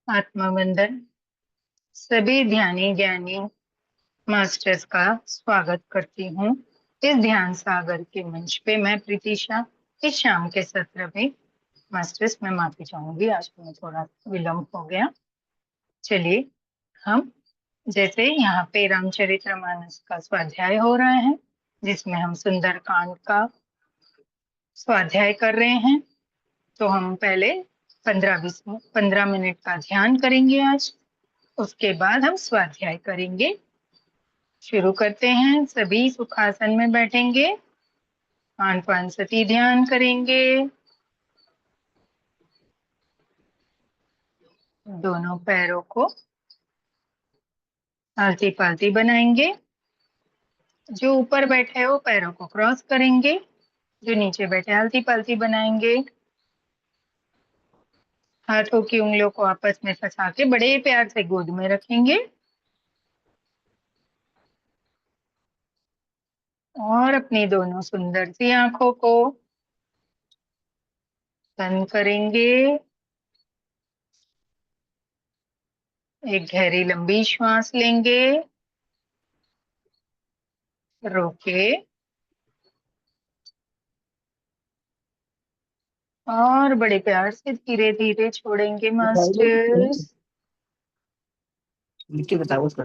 आत्मबंधन। सभी ध्यानी ज्ञानी मास्टर्स का स्वागत करती हूँ इस ध्यान सागर के मंच पे। मैं प्रीतिशा। इस शाम के सत्र में मास्टर्स, मैं माफी चाहूंगी, आज में थोड़ा विलंब हो गया। चलिए, हम जैसे यहाँ पे रामचरितमानस का स्वाध्याय हो रहा है, जिसमें हम सुंदरकांड का स्वाध्याय कर रहे हैं, तो हम पहले 15 मिनट का ध्यान करेंगे आज। उसके बाद हम स्वाध्याय करेंगे। शुरू करते हैं। सभी सुखासन में बैठेंगे, आनापानसति ध्यान करेंगे। दोनों पैरों को आलती पालती बनाएंगे। जो ऊपर बैठे हो पैरों को क्रॉस करेंगे, जो नीचे बैठे आलती पालती बनाएंगे। हाथों की उंगलियों को आपस में फंसा के बड़े प्यार से गोद में रखेंगे और अपनी दोनों सुंदर सी आंखों को बंद करेंगे। एक गहरी लंबी श्वास लेंगे, रोके और बड़े प्यार से धीरे धीरे छोड़ेंगे मास्टर्स। लिख के बताओ उसका।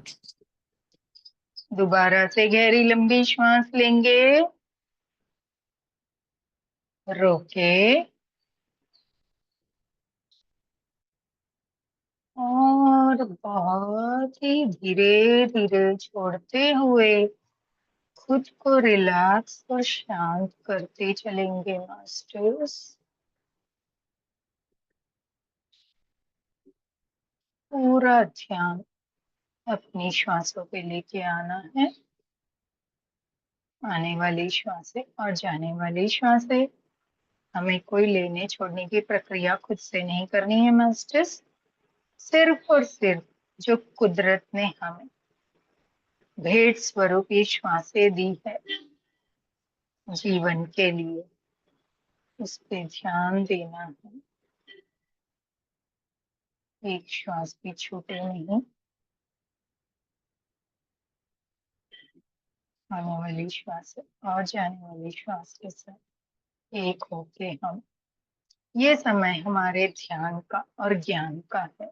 दोबारा से गहरी लंबी श्वास लेंगे, रोके और बहुत ही धीरे धीरे छोड़ते हुए खुद को रिलैक्स और शांत करते चलेंगे मास्टर्स। पूरा ध्यान अपनी श्वासों पे लेके आना है। आने वाली श्वासें और जाने वाली श्वासें, हमें कोई लेने छोड़ने की प्रक्रिया खुद से नहीं करनी है मास्टर्स। सिर्फ और सिर्फ जो कुदरत ने हमें भेंट स्वरूप ये श्वासें दी है जीवन के लिए, उस पे ध्यान देना है। एक श्वास भी छूटे नहीं। आने वाली श्वास और जाने वाली श्वास के साथ एक होके हम, ये समय हमारे ध्यान का और ज्ञान का है।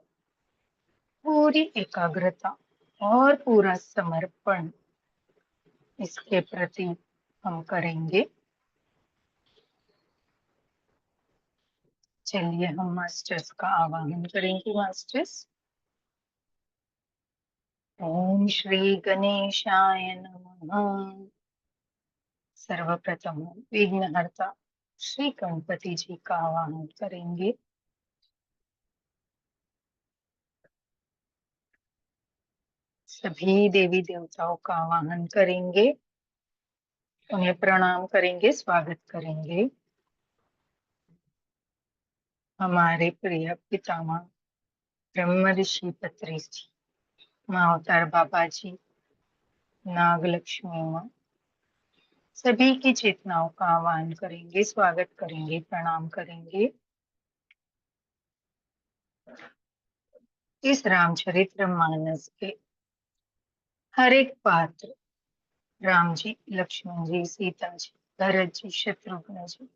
पूरी एकाग्रता और पूरा समर्पण इसके प्रति हम करेंगे। चलिए, हम मास्टर्स का आवाहन करेंगे। मास्टर्स, ओम श्री गणेशाय नमः। सर्वप्रथम विघ्नहर्ता श्री गणपति जी का आवाहन करेंगे। सभी देवी देवताओं का आवाहन करेंगे, उन्हें प्रणाम करेंगे, स्वागत करेंगे। हमारे प्रिय पितामह ब्रह्म ऋषि पत्री जी, माँ अवतार बाबा जी, नाग लक्ष्मी माँ, सभी की चेतनाओं का आह्वान करेंगे, स्वागत करेंगे, प्रणाम करेंगे। इस रामचरितमानस के हर एक पात्र, राम जी, लक्ष्मण जी, सीता जी, भरत जी, शत्रुघ्न जी,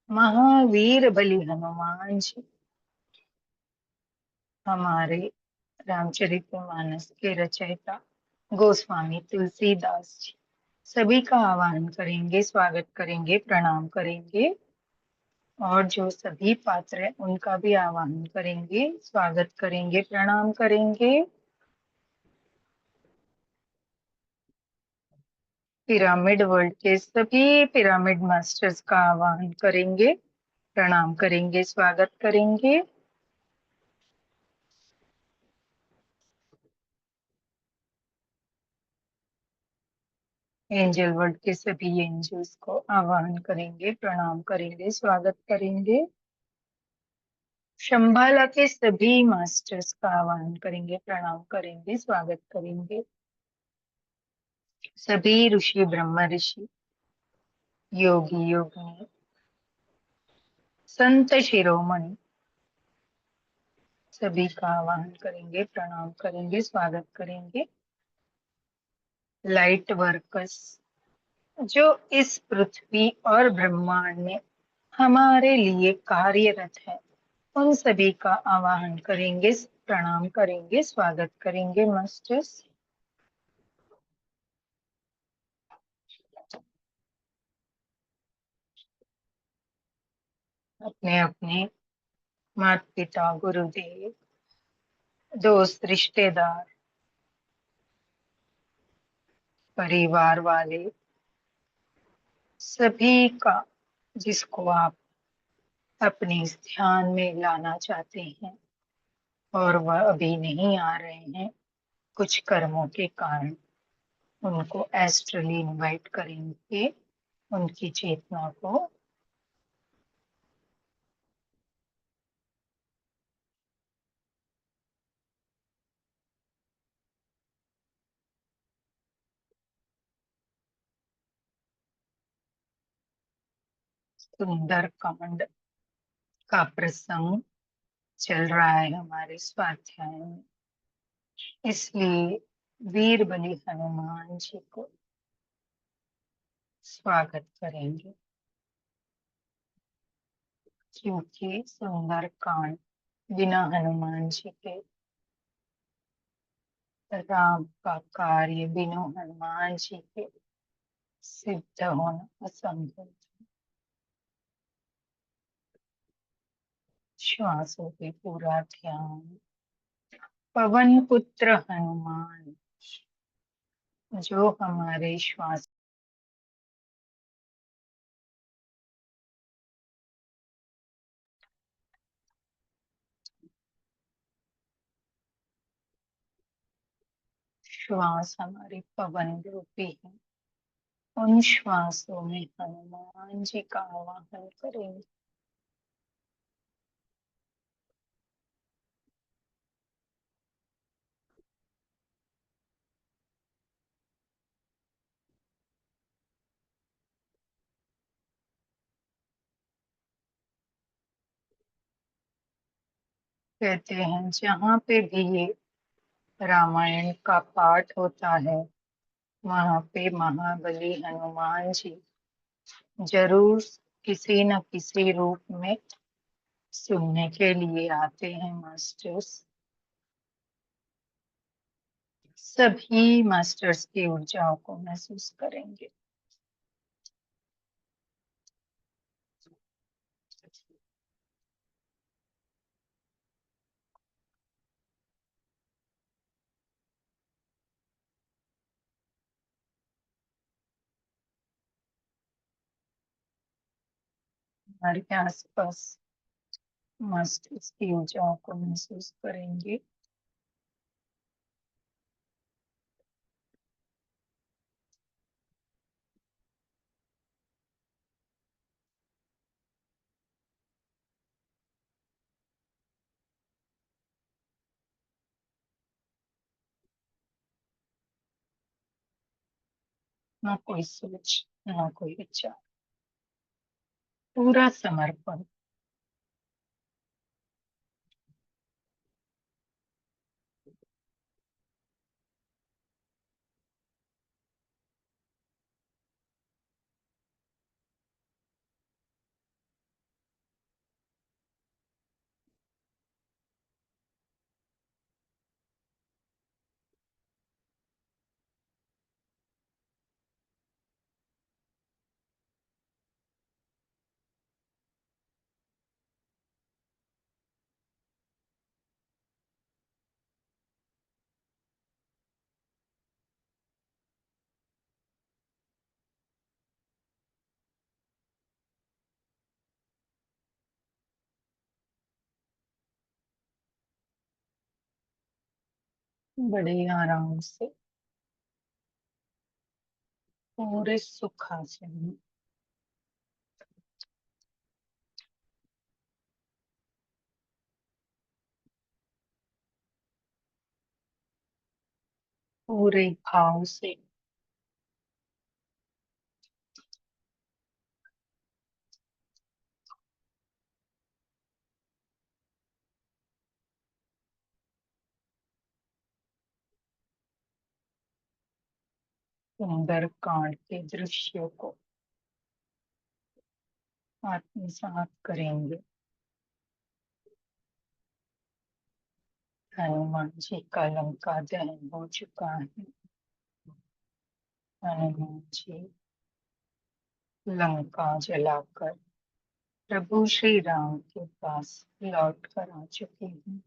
महावीर बलि हनुमान जी, हमारे रामचरितमानस के रचयिता गोस्वामी तुलसीदास जी, सभी का आह्वान करेंगे, स्वागत करेंगे, प्रणाम करेंगे। और जो सभी पात्र हैं उनका भी आह्वान करेंगे, स्वागत करेंगे, प्रणाम करेंगे। पिरामिड वर्ल्ड के सभी पिरामिड मास्टर्स का आह्वान करेंगे, प्रणाम करेंगे, स्वागत करेंगे। एंजल वर्ल्ड के सभी एंजल्स को आह्वान करेंगे, प्रणाम करेंगे, स्वागत करेंगे। शंबाला के सभी मास्टर्स का आह्वान करेंगे, प्रणाम करेंगे, स्वागत करेंगे। सभी ऋषि, ब्रह्म ऋषि, योगी योगिनी, संत शिरोमणि, सभी का आवाहन करेंगे, प्रणाम करेंगे, स्वागत करेंगे। लाइट वर्कर्स जो इस पृथ्वी और ब्रह्मांड में हमारे लिए कार्यरत है, उन सभी का आवाहन करेंगे, प्रणाम करेंगे, स्वागत करेंगे मास्टर्स। अपने अपने माता पिता, गुरुदेव, दोस्त, रिश्तेदार, परिवार वाले, सभी का जिसको आप अपने इस ध्यान में लाना चाहते हैं और वह अभी नहीं आ रहे हैं कुछ कर्मों के कारण, उनको एस्ट्रली इनवाइट करेंगे, उनकी चेतना को सुंदर कांड का प्रसंग चल रहा है हमारे स्वाध्याय में, इसलिए वीर बलि हनुमान जी को स्वागत करेंगे, क्योंकि सुंदर कांड बिना हनुमान जी के, राम का कार्य बिना हनुमान जी के सिद्ध होना असंभव। श्वासों पे पूरा ध्यान। पवन पुत्र हनुमान जो हमारे श्वास श्वास हमारे पवन रूपी है, उन श्वासों में हनुमान जी का आवाहन करेंगे। कहते हैं जहाँ पे भी ये रामायण का पाठ होता है, वहां पे महाबली हनुमान जी जरूर किसी न किसी रूप में सुनने के लिए आते हैं मास्टर्स। सभी मास्टर्स की ऊर्जाओं को महसूस करेंगे। हमारे आसपास मास्टर्स की ऊर्जाओं को महसूस करेंगे। ना कोई सोच, ना कोई विचार, पूरा समर्पण। बड़े आराम से पूरे सुखासन में पूरे भाव से सुंदर कांड के दृश्यों को आत्मसात करेंगे। हनुमान जी का लंका दहन हो चुका है। हनुमान जी लंका जलाकर प्रभु श्री राम के पास लौट कर आ चुके हैं।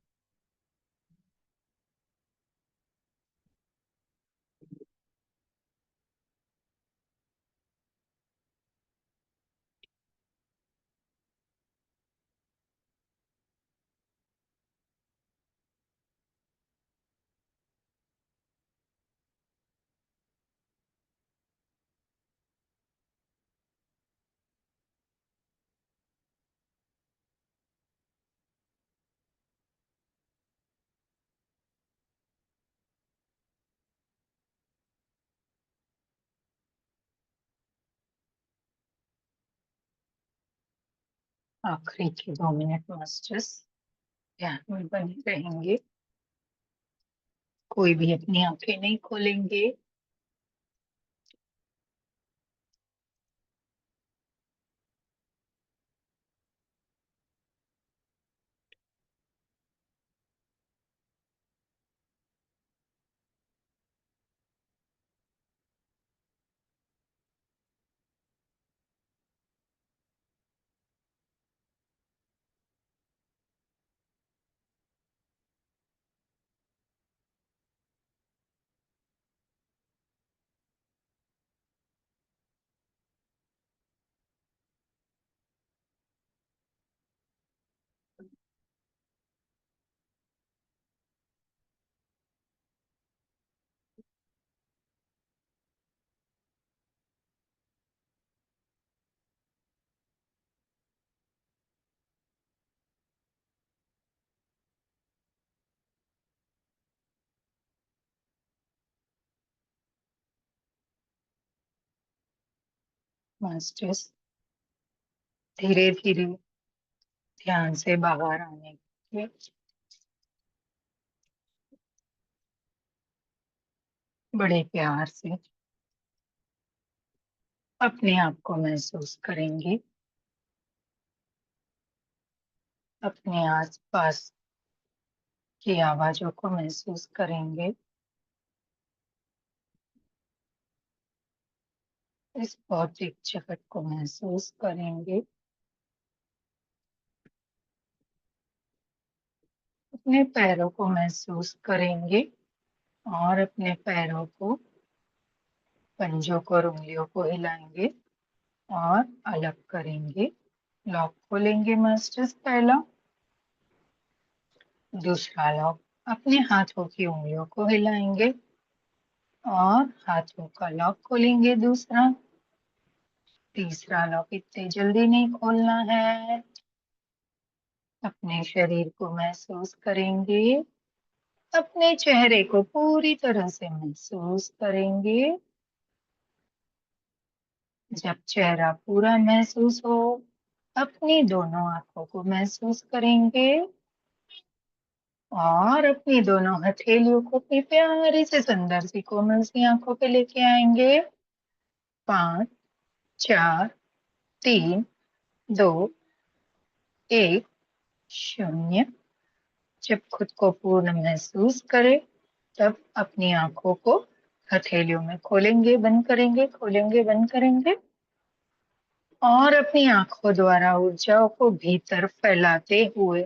आखिरी के 2 मिनट मास्टर्स ध्यान में बने रहेंगे। कोई भी अपनी आंखें नहीं खोलेंगे। मास्टर्स धीरे धीरे ध्यान से बाहर आने के बड़े प्यार से अपने आप को महसूस करेंगे। अपने आसपास की आवाजों को महसूस करेंगे। इस भौतिक जगत को महसूस करेंगे। अपने पैरों को महसूस करेंगे और अपने पैरों को, पंजों को और उंगलियों को हिलाएंगे और अलग करेंगे। लॉक खोलेंगे मास्टर्स पहला। दूसरा लॉक, अपने हाथों की उंगलियों को हिलाएंगे और हाथों का लॉक खोलेंगे दूसरा। तीसरा लॉक इतने जल्दी नहीं खोलना है। अपने शरीर को महसूस करेंगे। अपने चेहरे को पूरी तरह से महसूस करेंगे। जब चेहरा पूरा महसूस हो, अपनी दोनों आंखों को महसूस करेंगे और अपनी दोनों हथेलियों को अपनी प्यारी से सुंदर सी कोमल सी आंखों पे लेके आएंगे। 5, 4, 3, 2, 1, 0। जब खुद को पूर्ण महसूस करे, तब अपनी आंखों को हथेलियों में खोलेंगे, बंद करेंगे, खोलेंगे, बंद करेंगे और अपनी आंखों द्वारा ऊर्जाओं को भीतर फैलाते हुए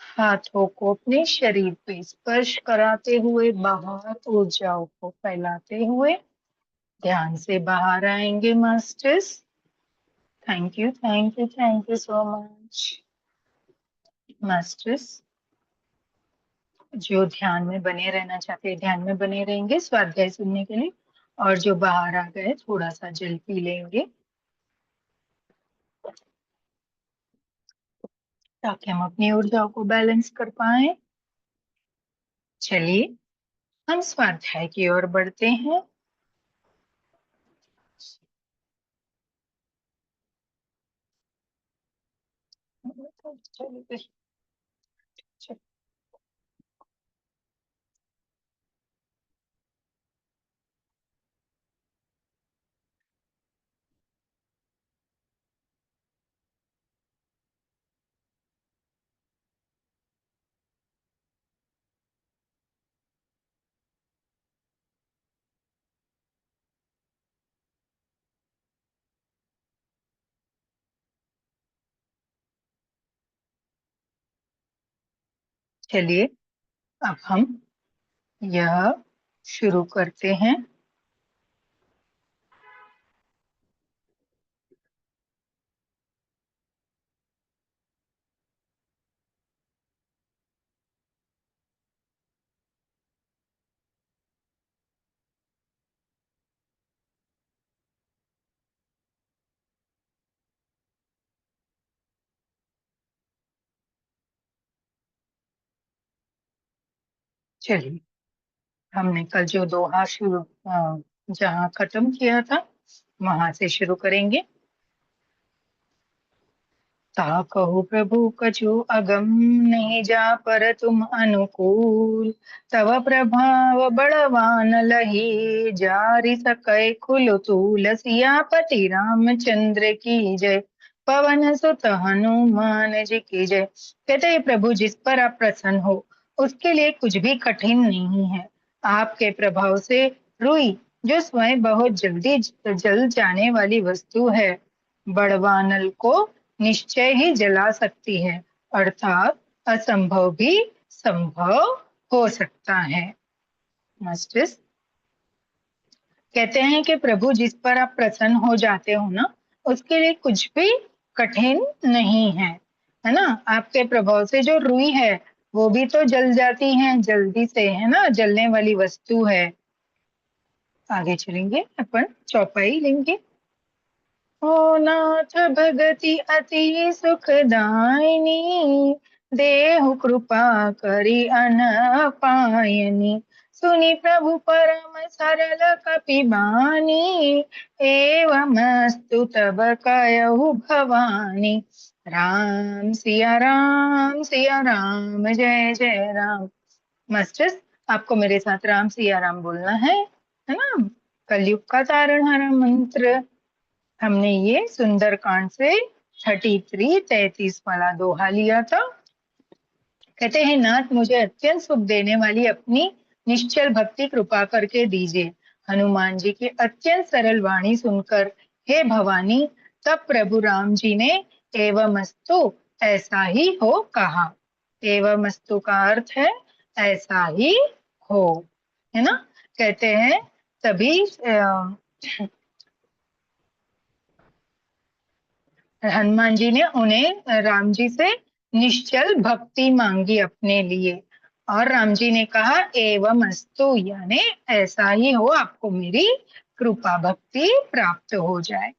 हाथों को अपने शरीर पे स्पर्श कराते हुए बाहर ऊर्जाओं को फैलाते हुए ध्यान से बाहर आएंगे masters. Thank you, thank you, thank you so much masters. जो ध्यान में बने रहना चाहते हैं ध्यान में बने रहेंगे स्वाध्याय सुनने के लिए, और जो बाहर आ गए थोड़ा सा जल पी लेंगे ताकि हम अपनी ऊर्जाओं को बैलेंस कर पाए। चलिए हम स्वाध्याय की ओर बढ़ते हैं। चलिए अब हम यह शुरू करते हैं। चलिए हमने कल जो दोहा शुरू जहाँ खत्म किया था वहां से शुरू करेंगे। ता कहो प्रभु कछु अगम, नहीं जा पर तुम अनुकूल। तव प्रभाव बड़वान लही, जारि सकै खुल तूल। सियापति रामचंद्र की जय, पवन सुत हनुमान जी की जय। कहते हैं प्रभु जिस पर आप प्रसन्न हो उसके लिए कुछ भी कठिन नहीं है। आपके प्रभाव से रुई, जो स्वयं बहुत जल्दी जल जाने वाली वस्तु है, बड़वानल को निश्चय ही जला सकती है, अर्थात असंभव भी संभव हो सकता है। मास्टर्स कहते हैं कि प्रभु जिस पर आप प्रसन्न हो जाते हो ना, उसके लिए कुछ भी कठिन नहीं है ना। आपके प्रभाव से जो रुई है वो भी तो जल जाती है जल्दी से, है ना, जलने वाली वस्तु है। आगे चलेंगे, अपन चौपाई लेंगे। ओ नाथ भगति अति सुखदायिनी, देहु कृपा करि अन पायनी। सुनि प्रभु परम सरल कपि बानी, एवमस्तु तब कयहु भवानी। राम सिया राम जय जय राम। मास्टर्स आपको मेरे साथ राम सिया राम बोलना है ना। कलयुग का तारणहार मंत्र हमने ये सुंदरकांड से 33 वाला दोहा लिया था। कहते हैं नाथ मुझे अत्यंत सुख देने वाली अपनी निश्चल भक्ति कृपा करके दीजिए। हनुमान जी की अत्यंत सरल वाणी सुनकर हे भवानी, तब प्रभु राम जी ने एवमस्तु ऐसा ही हो कहा। एवमस्तु का अर्थ है ऐसा ही हो, है ना। कहते हैं तभी हनुमान जी ने उन्हें राम जी से निश्चल भक्ति मांगी अपने लिए, और राम जी ने कहा एवं अस्तु, यानी ऐसा ही हो, आपको मेरी कृपा भक्ति प्राप्त हो जाए।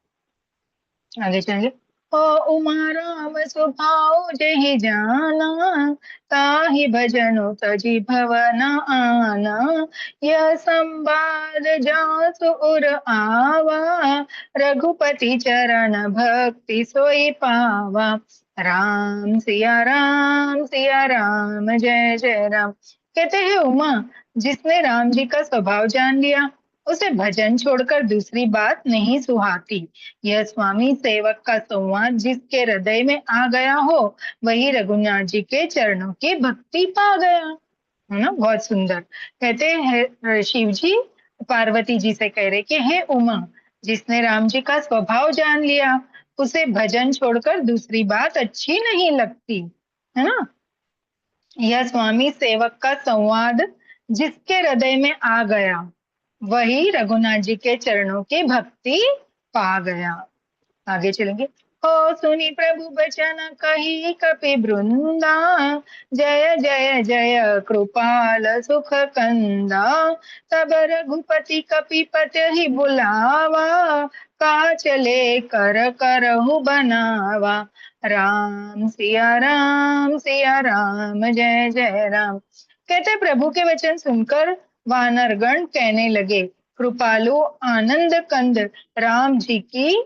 आगे चलेंगे। ओ उमा राम स्वभाव जहि जाना, ताहि भजनु तजि भवन आना। यह संवाद जासु उर आवा, रघुपति चरण भक्ति सोई पावा। राम सिया राम जय जय राम। कहते हैं उमा, जिसने राम जी का स्वभाव जान लिया उसे भजन छोड़कर दूसरी बात नहीं सुहाती। यह स्वामी सेवक का संवाद जिसके हृदय में आ गया हो, वही रघुनाथ जी के चरणों की भक्ति पा गया, है ना। बहुत सुंदर। कहते हैं शिव जी पार्वती जी से कह रहे कि हे उमा, जिसने राम जी का स्वभाव जान लिया उसे भजन छोड़कर दूसरी बात अच्छी नहीं लगती, है ना। यह स्वामी सेवक का संवाद जिसके हृदय में आ गया वही रघुनाथ जी के चरणों की भक्ति पा गया। आगे चलेंगे। हो सुनी प्रभु बचन कही कपि वृंदा, जय जय जय कृपाल सुख कंदा। तब रघुपति कपिपत ही बुलावा, कहा चले कर करहु बनावा। सिया राम जय जय राम। कहते प्रभु के वचन सुनकर वानरगण कहने लगे, कृपालु आनंद कंद राम जी की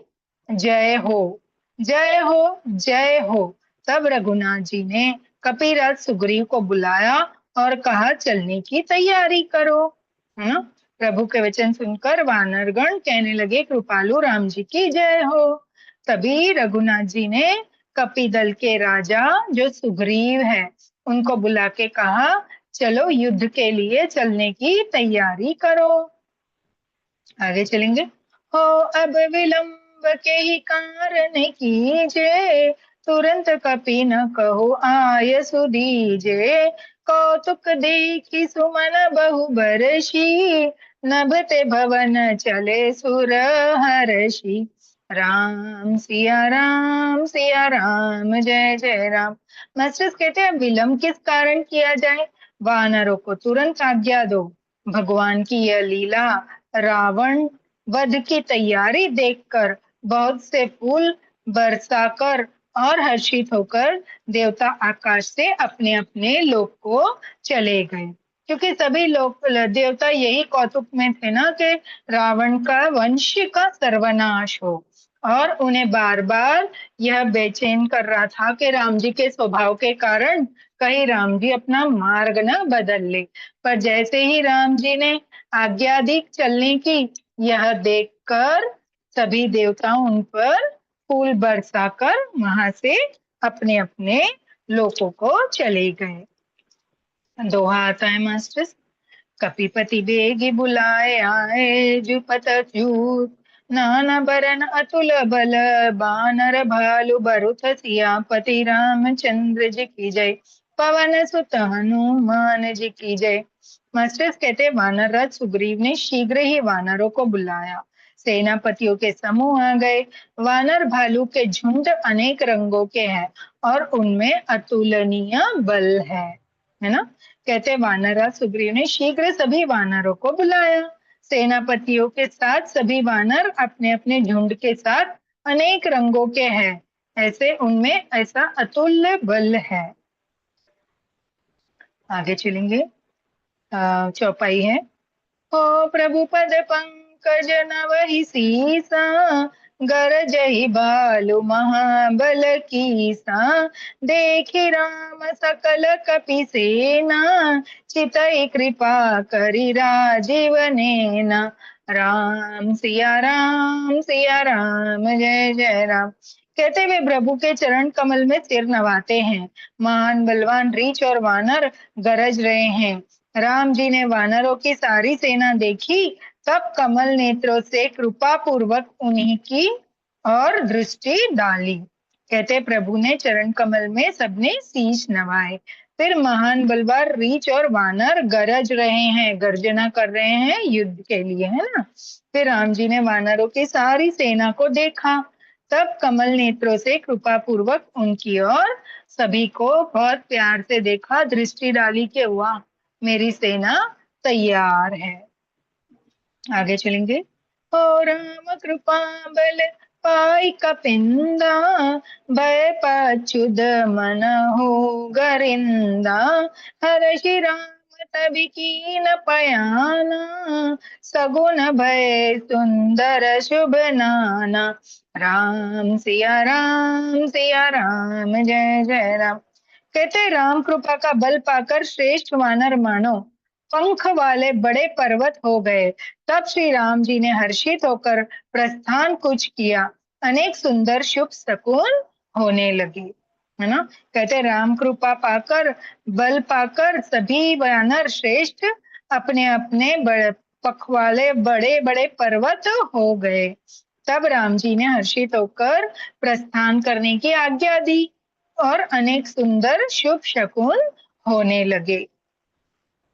जय हो जय हो जय हो। तब रघुनाथ जी ने कपिराज सुग्रीव को बुलाया और कहा चलने की तैयारी करो, है ना। प्रभु के वचन सुनकर वानरगण कहने लगे कृपालु राम जी की जय हो। तभी रघुनाथ जी ने कपिदल के राजा जो सुग्रीव है उनको बुला के कहा चलो युद्ध के लिए चलने की तैयारी करो। आगे चलेंगे। हो अब विलंब के ही कारण कीजे, तुरंत कपि न कहो आय सुदीजे। कौतुक देखी सुमन बहु बरसी, नभते भवन चले सुर हर्षि। राम सिया राम जय जय राम। मास्टर्स कहते हैं विलंब किस कारण किया जाए, वानरों को तुरंत आज्ञा दो। भगवान की यह लीला रावण वध की तैयारी देखकर बहुत से फूल बरसाकर और हर्षित होकर देवता आकाश से अपने अपने लोक को चले गए, क्योंकि सभी लोग देवता यही कौतुक में थे ना कि रावण का वंश का सर्वनाश हो, और उन्हें बार बार यह बेचैन कर रहा था कि राम जी के स्वभाव के कारण कहीं राम जी अपना मार्ग न बदल ले। पर जैसे ही राम जी ने आज्ञा दी चलने की, यह देखकर सभी देवता उन पर फूल बरसाकर वहां से अपने अपने लोकों को चले गए। दोहा आता है मास्टर्स। कपिपति बेगी बुलाए आए, जुपत जूत नाना बरन अतुल बल, बानर भालु बरुथ सियापति रामचंद्र जी की जय, पवन सुत हनुमान जी की जय। मास्टर्स कहते वानर राज सुग्रीव ने शीघ्र ही वानरों को बुलाया। सेनापतियों के समूह आ गए। वानर भालू के झुंड अनेक रंगों के हैं और उनमें अतुलनीय बल है ना। कहते वानरराज सुग्रीव ने शीघ्र सभी वानरों को बुलाया। सेनापतियों के साथ सभी वानर अपने अपने झुंड के साथ अनेक रंगों के हैं, ऐसे उनमें ऐसा अतुल्य बल है। आगे चलेंगे। चौपाई है। हो प्रभु पद पंकज नवहि सीसा, गरजहि भालु महाबल कीसा, देखि राम सकल कपि सेना, चितई कृपा करि राजीव नेना। राम सिया राम जय जय राम। कहते वे प्रभु के चरण कमल में सिर नवाते हैं। महान बलवान रीछ और वानर गरज रहे हैं। राम जी ने वानरों की सारी सेना देखी, तब कमल नेत्रों से कृपा पूर्वक उन्हीं की और दृष्टि डाली। कहते प्रभु ने चरण कमल में सबने शीश नवाए। फिर महान बलवान रीछ और वानर गरज रहे हैं, गर्जना कर रहे हैं युद्ध के लिए, है ना। फिर राम जी ने वानरों की सारी सेना को देखा, तब कमल नेत्रों से कृपा पूर्वक उनकी और सभी को बहुत प्यार से देखा, दृष्टि डाली के हुआ मेरी सेना तैयार है। आगे चलेंगे। ओ राम कृपा बल पाई कपिंदा, भय पाछुद मन हो गरिंदा, हर्षि राम तभी कीन पयाना, सगुन भय सुंदर शुभ नाना। राम सिया राम जय जय राम। कहते राम कृपा का बल पाकर श्रेष्ठ वानर मानो पंख वाले बड़े पर्वत हो गए। तब श्री राम जी ने हर्षित होकर प्रस्थान कुछ किया, अनेक सुंदर शुभ शकुन होने लगे, है ना। कहते राम कृपा पाकर बल पाकर सभी वानर श्रेष्ठ अपने अपने बड़े पख वाले बड़े बड़े पर्वत हो गए। तब राम जी ने हर्षित होकर प्रस्थान करने की आज्ञा दी और अनेक सुंदर शुभ शकुन होने लगे।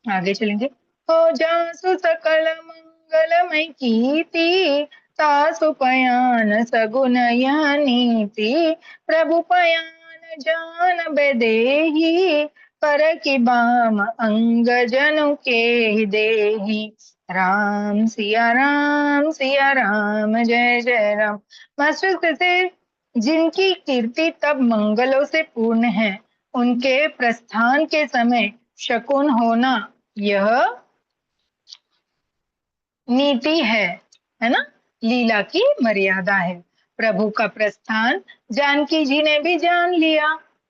आगे चलेंगे। हो जासु सकल मंगलमय कीर्ति, तासु पयान सगुन यह नीति, प्रभु पयान जान बेदेही, पर की बाम अंग जनु के देही। राम सिया राम जय जय राम। मास्टर कहते जिनकी कीर्ति तब मंगलों से पूर्ण है, उनके प्रस्थान के समय शकुन होना यह नीति है ना, लीला की मर्यादा है। प्रभु का प्रस्थान जानकी जी ने भी जान लिया,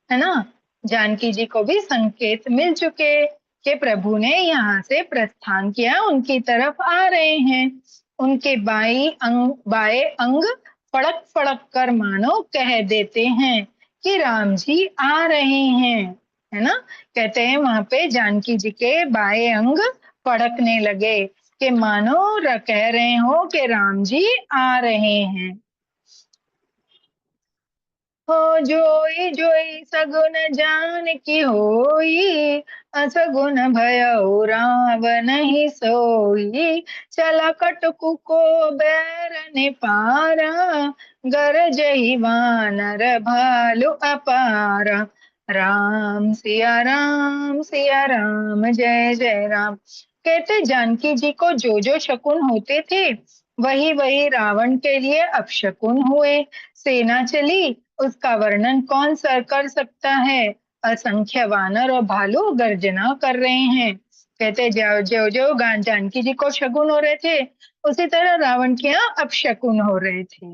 है ना। जानकी जी को भी संकेत मिल चुके कि प्रभु ने यहाँ से प्रस्थान किया, उनकी तरफ आ रहे हैं। उनके बाएं अंग फड़क फड़क कर मानो कह देते हैं कि राम जी आ रहे हैं, है ना। कहते हैं वहां पे जानकी जी के बाएं अंग फड़कने लगे कि मानो कह रहे हो कि राम जी आ रहे हैं। हो जोई जोई सगुन जान की होई, असगुन भयउ रावण ही सोई, चला कटकु को बैर निपारा, गरजहि वानर भालु अपारा। राम सिया राम, जय जय राम। कहते जानकी जी को जो जो शकुन होते थे वही वही रावण के लिए अपशकुन हुए। सेना चली, उसका वर्णन कौन कर सकता है। असंख्य वानर और भालू गर्जना कर रहे हैं। कहते जो जो जो जानकी जी को शकुन हो रहे थे उसी तरह रावण के यहाँ अपशकुन हो रहे थे,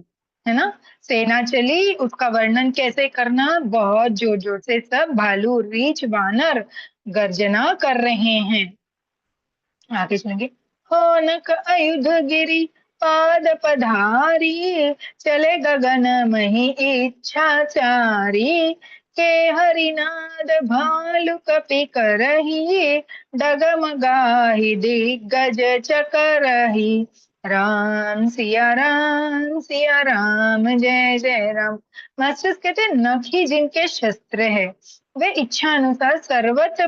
है ना। सेना चली, उसका वर्णन कैसे करना, बहुत जोर जोर से सब भालू रीछ वानर गर्जना कर रहे हैं। आगे चलेंगे। होनक अयुध गिरी पाद पधारी, चले गगन मही इच्छाचारी, के हरिनाद भालु कपि करही, डगमगाहि दिग्गज चकरही। सिया राम, जय जय राम। मास्टर्स कहते हैं नख ही जिनके शस्त्र है, वे इच्छा अनुसार सर्वत्र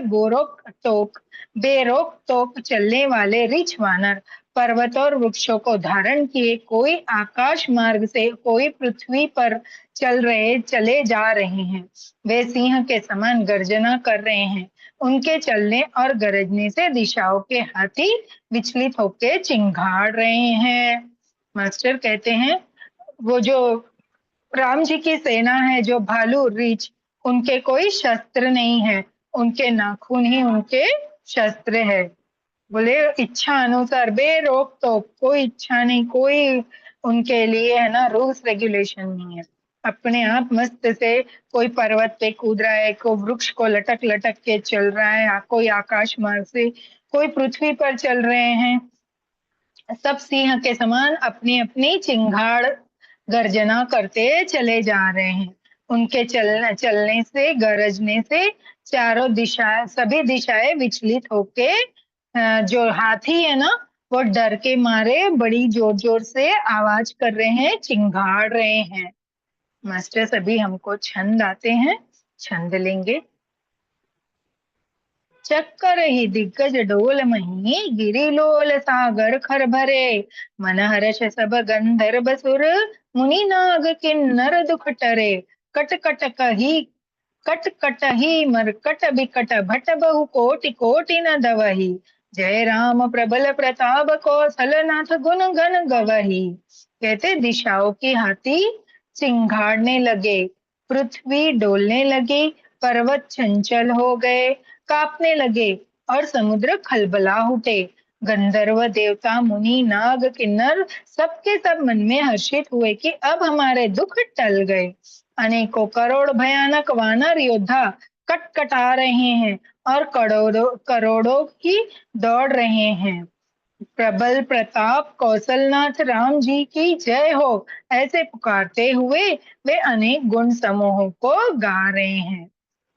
बेरोक टोक चलने वाले रिछ वानर पर्वत और वृक्षों को धारण किए, कोई आकाश मार्ग से, कोई पृथ्वी पर चले जा रहे हैं। वे सिंह के समान गर्जना कर रहे हैं। उनके चलने और गरजने से दिशाओं के हाथी विचलित होकर चिंगाड़ रहे हैं। मास्टर कहते हैं वो जो राम जी की सेना है, जो भालू रीछ, उनके कोई शस्त्र नहीं है, उनके नाखून ही उनके शस्त्र है। बोले इच्छा अनुसार बेरोक टोक, कोई इच्छा नहीं, कोई उनके लिए है ना रूल्स रेगुलेशन नहीं है। अपने आप मस्त से कोई पर्वत पे कूद रहा है, कोई वृक्ष को लटक लटक के चल रहा है, कोई आकाश मार्ग से, कोई पृथ्वी पर चल रहे हैं। सब सिंह के समान अपनी अपनी चिंगाड़ गर्जना करते चले जा रहे हैं। उनके चलने से, गरजने से चारों दिशा, सभी दिशाएं विचलित होके जो हाथी है ना वो डर के मारे बड़ी जोर जोर से आवाज कर रहे हैं, चिंगाड़ रहे हैं। मास्टर सभी हमको छंद आते हैं, छंद लेंगे। चक्कर ही दिग्गज डोल मही, गिरिलोल सागर खर भरे, मन हर्ष सब गंधर्व सुर, मुनि नाग किन्नर दुख टरे। कट कट कही कट कट ही मरकट बिकट भट बहु कोटि कोटि न दवही, जय राम प्रबल प्रताप कौशल नाथ गुण गण गवही। कहते दिशाओं की हाथी चिंगाड़ने लगे, पृथ्वी डोलने लगी, पर्वत चंचल हो गए, कांपने लगे और समुद्र खलबला उठे। गंधर्व देवता मुनि नाग किन्नर सबके सब मन में हर्षित हुए कि अब हमारे दुख टल गए। अनेकों करोड़ भयानक वानर योद्धा कटकटा रहे हैं और करोड़ों करोड़ों ही दौड़ रहे हैं। प्रबल प्रताप कौशलनाथ राम जी की जय हो, ऐसे पुकारते हुए वे अनेक गुण समूहों को गा रहे हैं।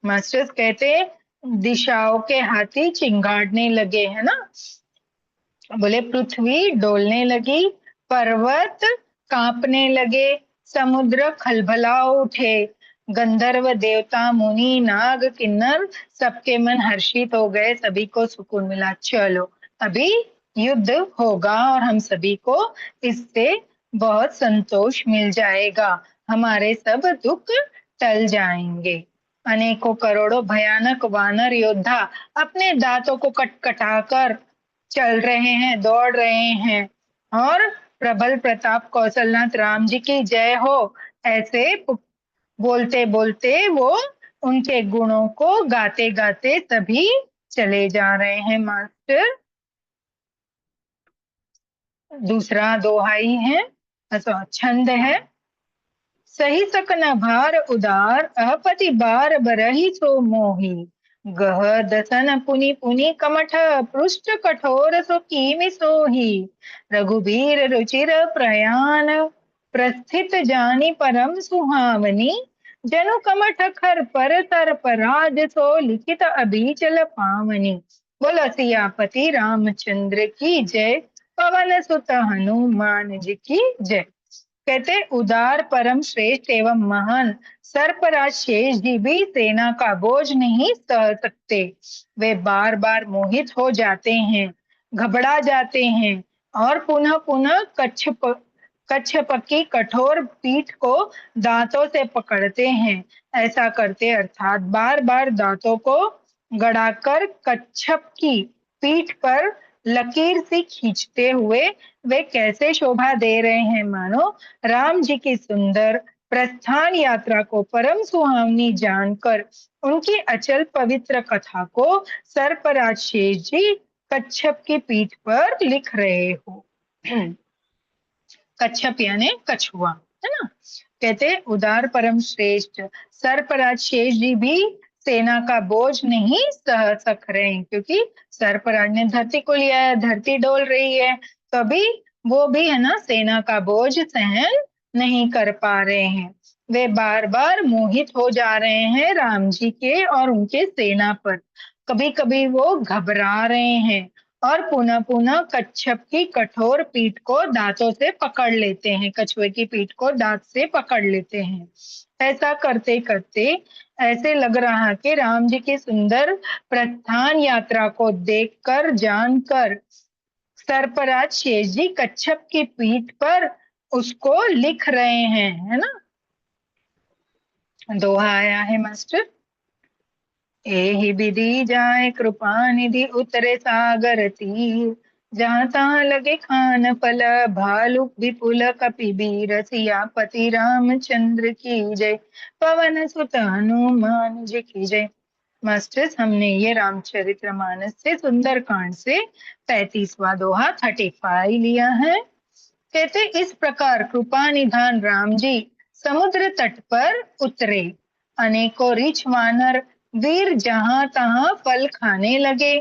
मास्टर्स कहते दिशाओं के हाथी चिंगाड़ने लगे, है ना। बोले पृथ्वी डोलने लगी, पर्वत कांपने लगे, समुद्र खलबला उठे, गंधर्व देवता मुनि नाग किन्नर सबके मन हर्षित हो गए, सभी को सुकून मिला। चलो अभी युद्ध होगा और हम सभी को इससे बहुत संतोष मिल जाएगा, हमारे सब दुख टल जाएंगे। अनेकों करोड़ों भयानक वानर योद्धा अपने दांतों को कटकटाकर चल रहे हैं, दौड़ रहे हैं और प्रबल प्रताप कौशलनाथ राम जी की जय हो ऐसे बोलते बोलते वो उनके गुणों को गाते गाते सभी चले जा रहे हैं। मास्टर दूसरा दोहाई है, छंद है। सही सकन भार उदार, अहपति बार बरही सो मोही, गह दसन पुनि पुनि कमठ, पृष्ठ कठोर सो कीमि सोही, रघुबीर रुचिर प्रयाण, प्रस्थित जानी परम सुहावनी, जनु कमठ खर पर तर पराज, सो लिखित अभीचल पावनी। बोलो सियापति रामचंद्र की जय, पवन सुत हनुमान जी की जय। कहते उदार परम श्रेष्ठ एवं महान सर्पराज शेष जी भी सेना का बोझ नहीं सह सकते। वे बार बार मोहित हो जाते हैं, घबरा जाते हैं और पुनः पुनः कच्छप की कठोर पीठ को दांतों से पकड़ते हैं। ऐसा करते अर्थात बार बार दांतों को गड़ाकर कच्छप की पीठ पर लकीर सी खींचते हुए वे कैसे शोभा दे रहे हैं, मानो राम जी की सुंदर प्रस्थान यात्रा को परम सुहावनी जानकर उनकी अचल पवित्र कथा को सर्पराज शेष जी कच्छप की पीठ पर लिख रहे हो। कच्छप यानी कछुआ, है ना। कहते उदार परम श्रेष्ठ सर्पराज शेष जी भी सेना का बोझ नहीं सह सक रहे हैं, क्योंकि सर्पराज ने धरती को लिया है, धरती डोल रही है, तो अभी वो भी है ना सेना का बोझ सहन नहीं कर पा रहे हैं। वे बार बार मोहित हो जा रहे हैं राम जी के और उनके सेना पर। कभी कभी वो घबरा रहे हैं और पुनः पुनः कच्छप की कठोर पीठ को दांतों से पकड़ लेते हैं, कछुए की पीठ को दांत से पकड़ लेते हैं। ऐसा करते करते ऐसे लग रहा कि राम जी की सुंदर प्रस्थान यात्रा को देखकर जानकर सर्पराज शेष जी कच्छप की पीठ पर उसको लिख रहे हैं, है ना। दोहा आया है मास्टर। एहि विधि जाय कृपा निधि उतरे सागर तीर, जहाँ तहाँ लगे खान फल भालु विपुल कपि बीर, सियापति रामचंद्र की जय, पवन सुत हनुमान जी की जय। मास्टर्स, हमने ये रामचरितमानस से सुंदरकांड से 35वां दोहा 35 लिया है। कहते इस प्रकार कृपा निधान राम जी समुद्र तट पर उतरे, अनेकों रीछ वानर वीर जहां तहां फल खाने लगे,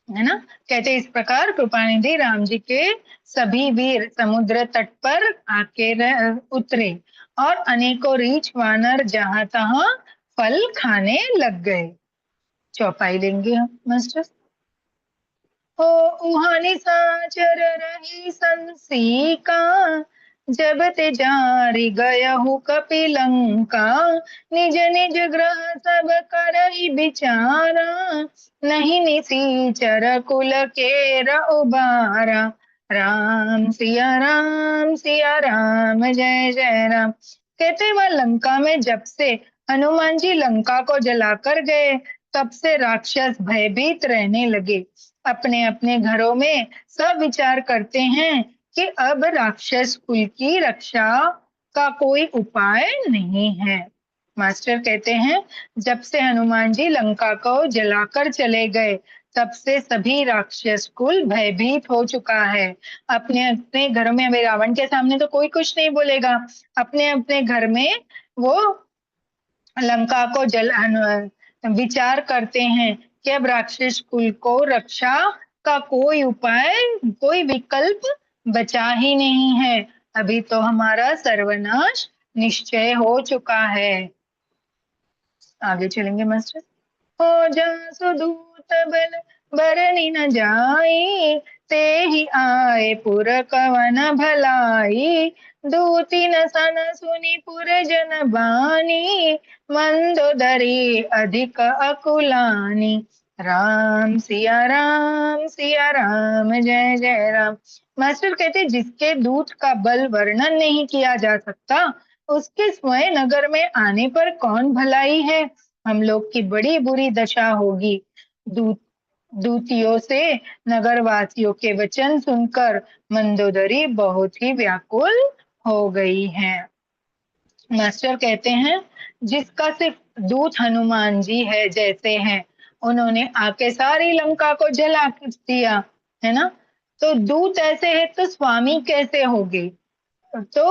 है ना। कहते इस प्रकार कृपानिधि राम जी के सभी वीर समुद्र तट पर आके उतरे और अनेकों रीछ वानर जहां तहां फल खाने लग गए। चौपाई लेंगे हम मास्टर। हो उहानी साचर रही संसीका, जब ते जारी गयहु कपिलंका, निज निज ग्रह सब करहि बिचारा, नहीं निसीचर कुल केर उबारा, राम सिया राम जय जय राम। कहते वह लंका में जब से हनुमान जी लंका को जलाकर गए, तब से राक्षस भयभीत रहने लगे। अपने अपने घरों में सब विचार करते हैं कि अब राक्षस कुल की रक्षा का कोई उपाय नहीं है। मास्टर कहते हैं जब से हनुमान जी लंका को जलाकर चले गए, तब से सभी राक्षस कुल भयभीत हो चुका है। अपने अपने घरों में, अभी रावण के सामने तो कोई कुछ नहीं बोलेगा, अपने अपने घर में वो लंका को विचार करते हैं कि अब राक्षस कुल को रक्षा का कोई उपाय, कोई विकल्प बचा ही नहीं है। अभी तो हमारा सर्वनाश निश्चय हो चुका है। आगे चलेंगे मास्टर। हो जासु दूत बल बरनी न जाई, ते ही आए पुर कवन भलाई, दूती न सन सुनी पुर जन बानी, मंदोदरी अधिक अकुलानी, राम सिया राम जय जय राम। मास्टर कहते जिसके दूत का बल वर्णन नहीं किया जा सकता, उसके स्वयं नगर में आने पर कौन भलाई है। हम लोग की बड़ी बुरी दशा होगी। दूतियों से नगरवासियों के वचन सुनकर मंदोदरी बहुत ही व्याकुल हो गई है। मास्टर कहते हैं जिसका सिर्फ दूत हनुमान जी है जैसे हैं, उन्होंने आके सारी लंका को जला दिया, है ना। तो दूत ऐसे है तो स्वामी कैसे होगे। तो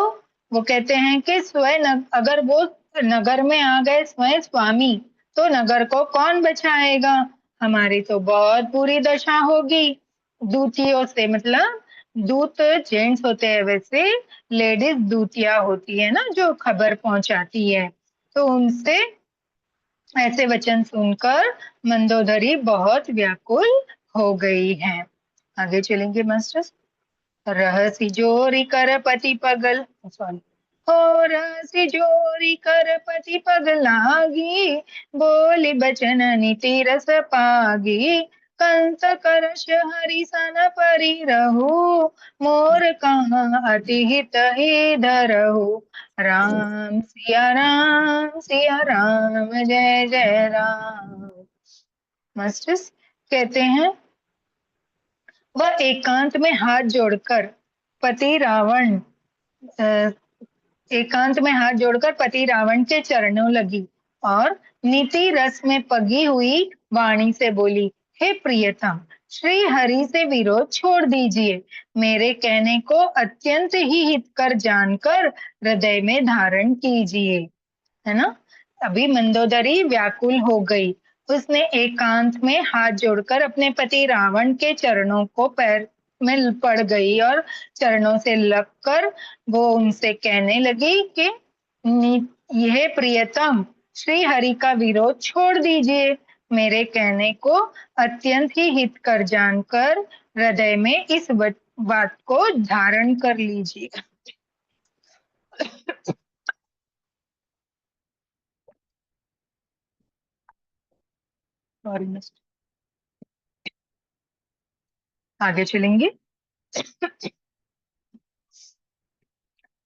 वो कहते हैं कि स्वयं अगर वो नगर में आ गए स्वयं स्वामी, तो नगर को कौन बचाएगा। हमारी तो बहुत बुरी दशा होगी। दूतियों से मतलब दूत जेंट्स होते हैं, वैसे लेडीज दूतिया होती है ना जो खबर पहुंचाती है। तो उनसे ऐसे वचन सुनकर मंदोदरी बहुत व्याकुल हो गई है। आगे चलेंगे मास्टर। रहसी जोरी कर पति पगल, सॉरी, हो रहसी जोरी कर पति पगलागी, बोली बचन नीति रस पागी, कंस करश हरि सन परी रहू, मोर कहाँ अति हित ही धरहु। राम सिया राम, जय जय राम। मास्टर्स कहते हैं, वह एकांत में हाथ जोड़कर पति रावण अ, एकांत में हाथ जोड़कर पति रावण के चरणों लगी और नीति रस में पगी हुई वाणी से बोली, हे प्रियतम, श्री हरि से विरोध छोड़ दीजिए, मेरे कहने को अत्यंत ही हितकर जानकर हृदय में धारण कीजिए। है ना। अभी मंदोदरी व्याकुल हो गई। उसने एकांत में हाथ जोड़कर अपने पति रावण के चरणों को पैर में पड़ गई और चरणों से लगकर वो उनसे कहने लगी कि यह प्रियतम, श्री हरि का विरोध छोड़ दीजिए, मेरे कहने को अत्यंत ही हित कर जानकर हृदय में इस बात को धारण कर लीजिए। सॉरी, आगे चलेंगे।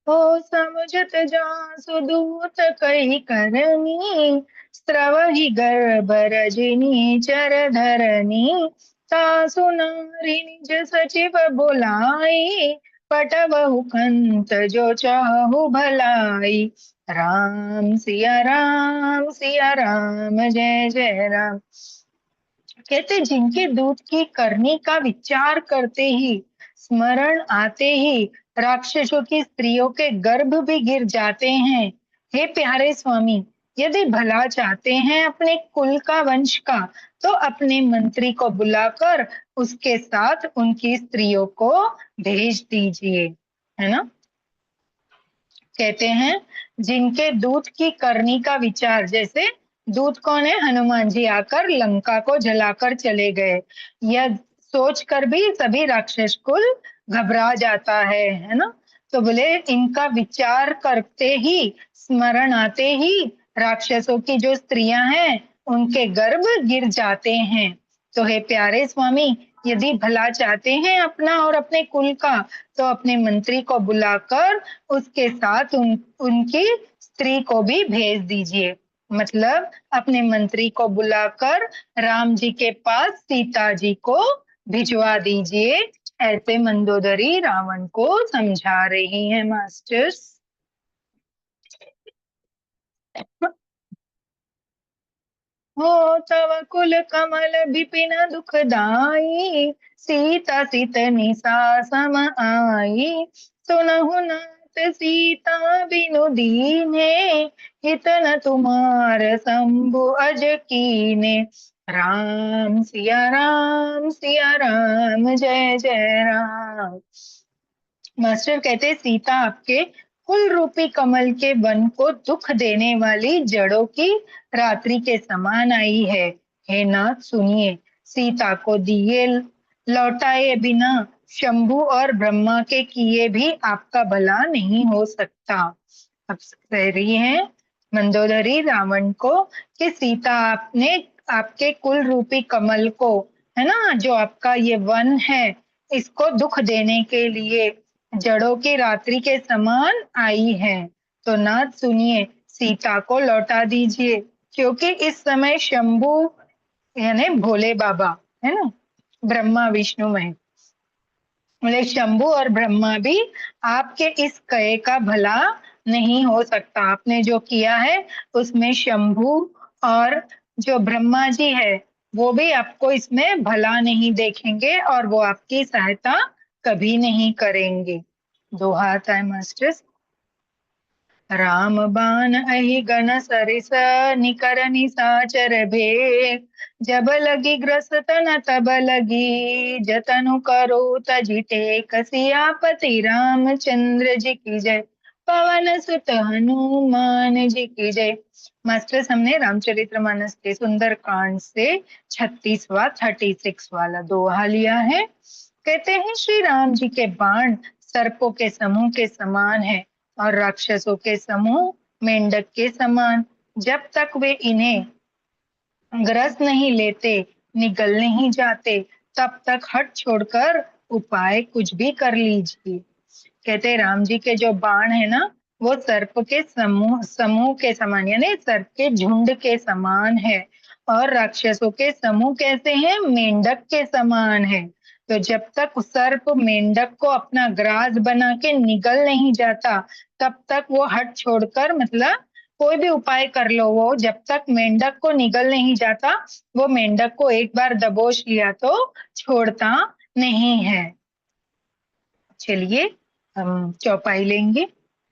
हो समझत जासु दूत कही करनी, स्रवहि गर्भ रजनी चर धरनी, तासु नारी निज सचिव बुलाई, पटबहु कंत जो चाहु भलाई। सिया राम, जय जय राम। कहते जिनके दूध की करनी का विचार करते ही, स्मरण आते ही राक्षसों की स्त्रियों के गर्भ भी गिर जाते हैं। हे प्यारे स्वामी, यदि भला चाहते हैं अपने कुल का, वंश का, तो अपने मंत्री को बुलाकर उसके साथ उनकी स्त्रियों को भेज दीजिए। है ना। कहते हैं जिनके दूत की करनी का विचार, जैसे दूत कौन है, हनुमान जी आकर लंका को जलाकर चले गए, यह सोचकर भी सभी राक्षस कुल घबरा जाता है ना। तो बोले इनका विचार करते ही, स्मरण आते ही राक्षसों की जो स्त्रियां हैं उनके गर्भ गिर जाते हैं। तो हे प्यारे स्वामी, यदि भला चाहते हैं अपना और अपने कुल का, तो अपने मंत्री को बुलाकर उसके साथ उनकी स्त्री को भी भेज दीजिए। मतलब अपने मंत्री को बुलाकर राम जी के पास सीता जी को भिजवा दीजिए, ऐसे मंदोदरी रावण को समझा रही है मास्टर्स। हो तव कुल कमल विपिन दुखदाई, सीता सितनि सम आई, सुनहु नाथ सीता बिनु दीने, हित न तुम्हार शंभु अज कीने। सिया राम, जय जय राम। मास्टर कहते सीता आपके कुल रूपी कमल के वन को दुख देने वाली जड़ों की रात्रि के समान आई है। हे नाथ सुनिए, सीता को दिए लौटाए बिना शंभु और ब्रह्मा के किए भी आपका भला नहीं हो सकता। अब कह रही है मंदोदरी रावण को कि सीता आपने आपके कुल रूपी कमल को, है ना, जो आपका ये वन है, इसको दुख देने के लिए जड़ों की रात्रि के समान आई है। तो नाथ सुनिए, सीता को लौटा दीजिए, क्योंकि इस समय शंभु यानी भोले बाबा, है ना, ब्रह्मा विष्णु महेश, बोले शंभु और ब्रह्मा भी आपके इस कहे का भला नहीं हो सकता। आपने जो किया है उसमें शंभु और जो ब्रह्मा जी है वो भी आपको इसमें भला नहीं देखेंगे और वो आपकी सहायता कभी नहीं करेंगे। दोहा आता है मास्टर्स। राम बाण अहि गण सरिस, निकर निसाचर भेद, जब लगी ग्रस तन तब लगी, जतनु करो तजि टेक, सियापति रामचंद्र जी की जय, पवन सुत हनुमान जी की जय। मास्टर्स हमने रामचरितमानस के सुंदर कांड से 36वां 36 वाला दोहा लिया है। कहते हैं श्री राम जी के बाण सर्पों के समूह के समान है और राक्षसों के समूह मेंढक के समान। जब तक वे इन्हें ग्रस नहीं लेते, निगल नहीं जाते, तब तक हट छोड़कर उपाय कुछ भी कर लीजिए। कहते राम जी के जो बाण है ना, वो सर्प के समूह समूह के समान यानी सर्प के झुंड के समान है। और राक्षसों के समूह कैसे हैं? मेंढक के समान है। तो जब तक सर्प मेंढक को अपना ग्रास बना के निगल नहीं जाता, तब तक वो हट छोड़कर मतलब कोई भी उपाय कर लो, वो जब तक मेंढक को निगल नहीं जाता, वो मेंढक को एक बार दबोच लिया तो छोड़ता नहीं है। चलिए हम चौपाई लेंगे।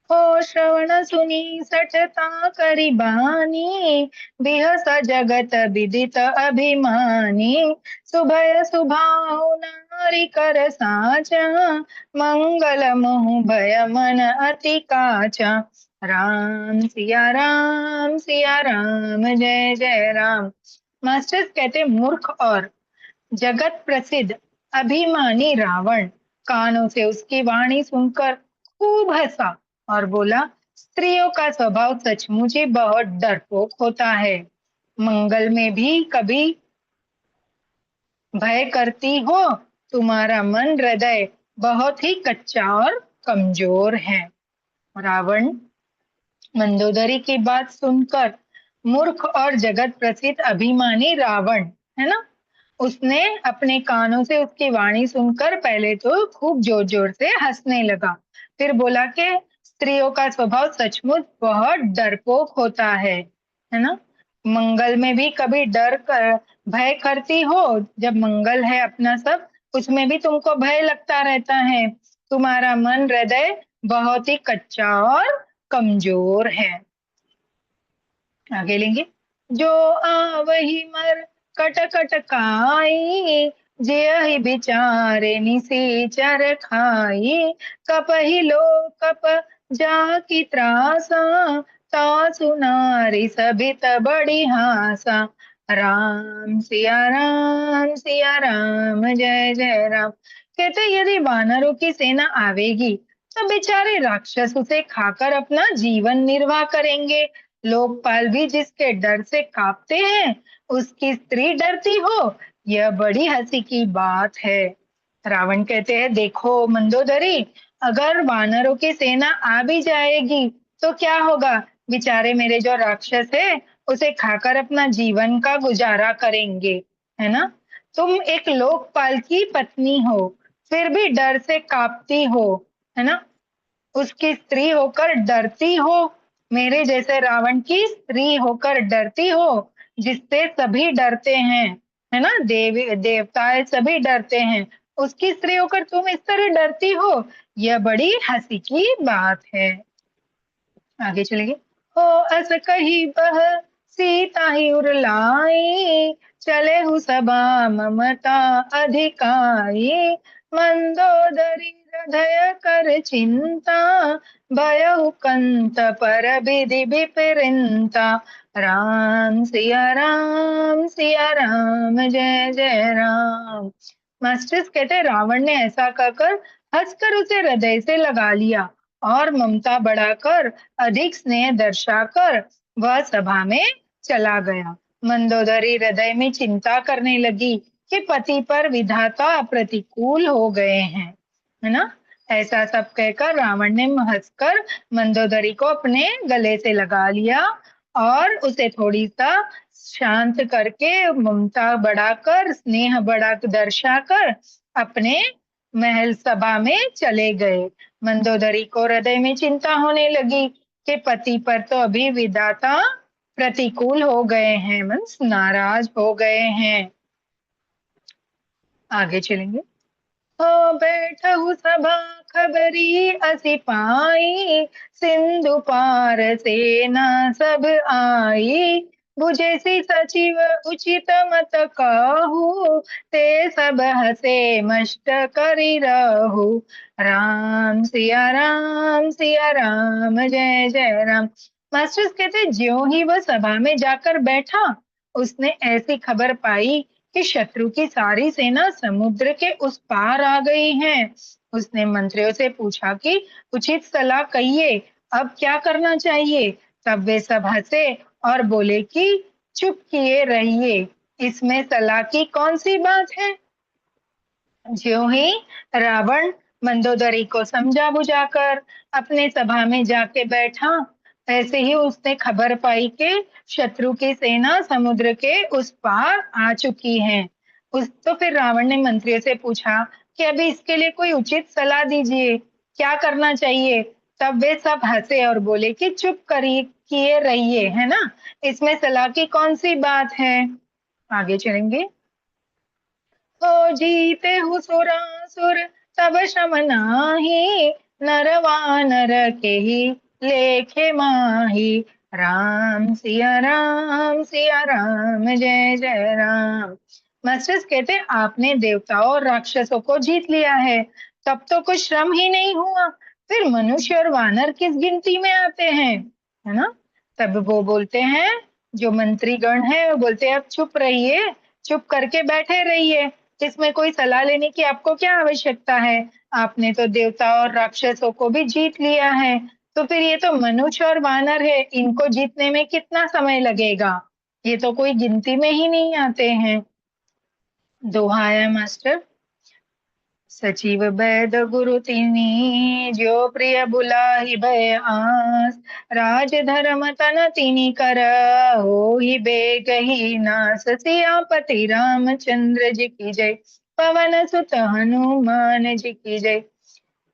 हो श्रवण सुनी सठता करी बानी, बिहस जगत विदित अभिमानी। सुभय सुभाव नारी कर साचा, मंगल मोह भय मन अति काचा। राम सिया राम जय जय राम। मास्टर्स कहते मूर्ख और जगत प्रसिद्ध अभिमानी रावण कानों से उसकी वाणी सुनकर खूब हंसा और बोला, स्त्रियों का स्वभाव सचमुच ही बहुत डरपोक होता है। मंगल में भी कभी भय करती हो, तुम्हारा मन हृदय बहुत ही कच्चा और कमजोर है। रावण मंदोदरी की बात सुनकर मूर्ख और जगत प्रसिद्ध अभिमानी रावण है ना, उसने अपने कानों से उसकी वाणी सुनकर पहले तो खूब जोर जोर से हंसने लगा। फिर बोला कि स्त्रियों का स्वभाव सचमुच बहुत डरपोक होता है ना। मंगल में भी कभी भय करती हो, जब मंगल है अपना सब, उसमें भी तुमको भय लगता रहता है। तुम्हारा मन हृदय बहुत ही कच्चा और कमजोर है। आगे लेंगे। जो वही मर कट कट काई, जे बिचारे निसीचर खाई। कपहि लो कप जा की त्रासा, तासु नारी सभित बड़ी हासा। सिया राम जय जय राम। कहते यदि वानरों की सेना आवेगी तो बेचारे राक्षस उसे खाकर अपना जीवन निर्वाह करेंगे। लोकपाल भी जिसके डर से कांपते हैं, उसकी स्त्री डरती हो, यह बड़ी हंसी की बात है। रावण कहते हैं, देखो मंदोदरी, अगर वानरों की सेना आ भी जाएगी तो क्या होगा? बेचारे मेरे जो राक्षस है उसे खाकर अपना जीवन का गुजारा करेंगे, है ना। तुम एक लोकपाल की पत्नी हो, फिर भी डर से कांपती हो, है ना। उसकी स्त्री होकर डरती हो, मेरे जैसे रावण की स्त्री होकर डरती हो, जिससे सभी डरते हैं, है ना, देवताएं सभी डरते हैं, उसकी स्त्री होकर तुम इस तरह डरती हो, यह बड़ी हंसी की बात है। आगे चलेंगे। हो अस कही बह सीता ही उरलाई, चले हु सभा ममता अधिकाई। मंदोदरी हृदय कर चिंता, भयउ कंत पर विधि विपरीता। सिया राम जय जय राम। मास्टर्स कहते रावण ने ऐसा कहकर हंसकर उसे हृदय से लगा लिया और ममता बढ़ाकर अधिक स्नेह दर्शाकर वह सभा में चला गया। मंदोदरी हृदय में चिंता करने लगी कि पति पर विधाता प्रतिकूल हो गए हैं, है ना। ऐसा सब कहकर रावण ने हंसकर मंदोदरी को अपने गले से लगा लिया और उसे थोड़ी सा शांत करके ममता बढ़ाकर स्नेह बढ़ा दर्शाकर अपने महल सभा में चले गए। मंदोदरी को हृदय में चिंता होने लगी कि पति पर तो अभी विधाता प्रतिकूल हो गए हैं, मीन्स नाराज हो गए हैं। आगे चलेंगे। हो बैठहु सभा खबरी असी पाई, सिंधु पार सेना सब आई। बुझे सी सचिव उचित मत कहू, ते सब हसे मष्ट करी रहू। सिया राम जय जय राम। मास्टर्स कहते ज्यों ही वह सभा में जाकर बैठा, उसने ऐसी खबर पाई कि शत्रु की सारी सेना समुद्र के उस पार आ गई है। उसने मंत्रियों से पूछा कि उचित सलाह कहिए, अब क्या करना चाहिए। तब वे सब हंसे और बोले कि चुप किए रहिए, इसमें सलाह की कौन सी बात है। ज्यों ही रावण मंदोदरी को समझा बुझाकर अपने सभा में जाके बैठा, ऐसे ही उसने खबर पाई कि शत्रु की सेना समुद्र के उस पार आ चुकी है। उस तो फिर रावण ने मंत्रियों से पूछा कि अभी इसके लिए कोई उचित सलाह दीजिए, क्या करना चाहिए। तब वे सब हंसे और बोले कि चुप करिए, किए रहिए, है ना, इसमें सलाह की कौन सी बात है। आगे चलेंगे। हो जीते हुसुरासुर तब श्रम नाही, नरवानर के ही लेखे माही। राम सिया राम, जय जय राम। मास्टर्स कहते आपने देवताओं और राक्षसों को जीत लिया है, तब तो कुछ श्रम ही नहीं हुआ, फिर मनुष्य और वानर किस गिनती में आते हैं, है ना। तब वो बोलते हैं, जो मंत्री गण है वो बोलते हैं अब चुप रहिए, चुप करके बैठे रहिए, इसमें कोई सलाह लेने की आपको क्या आवश्यकता है। आपने तो देवता और राक्षसों को भी जीत लिया है, तो फिर ये तो मनुष्य और वानर है, इनको जीतने में कितना समय लगेगा, ये तो कोई गिनती में ही नहीं आते हैं। दोहा है मास्टर। सचिव वैद गुरु तिनी, जो प्रिय बुलाहि भय आस। राज धर्म तन तिनी कर, होहि बेगहि नास। सियापति रामचंद्र जी की जय, पवन सुत हनुमान जी की जय।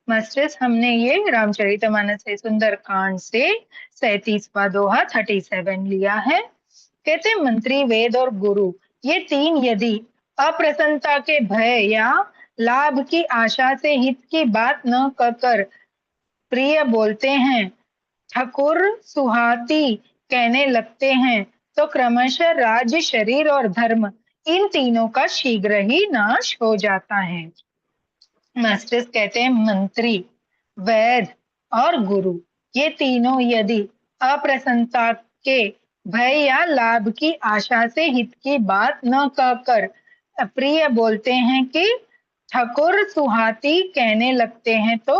मास्टर्स हमने ये रामचरितमानस से सुंदरकांड से 37वां दोहा 37 लिया है। कहते मंत्री, वेद और गुरु, ये तीन यदि अप्रसन्नता के भय या लाभ की आशा से हित की बात न कर प्रिय बोलते हैं, ठकुर सुहाती कहने लगते हैं, तो क्रमशः राज्य, शरीर और धर्म, इन तीनों का शीघ्र ही नाश हो जाता है। मास्टर्स कहते हैं मंत्री, वैद और गुरु, ये तीनों यदि अप्रसन्नता के भय या लाभ की आशा से हित की बात न कहकर प्रिय बोलते हैं कि ठकुर सुहाती कहने लगते हैं, तो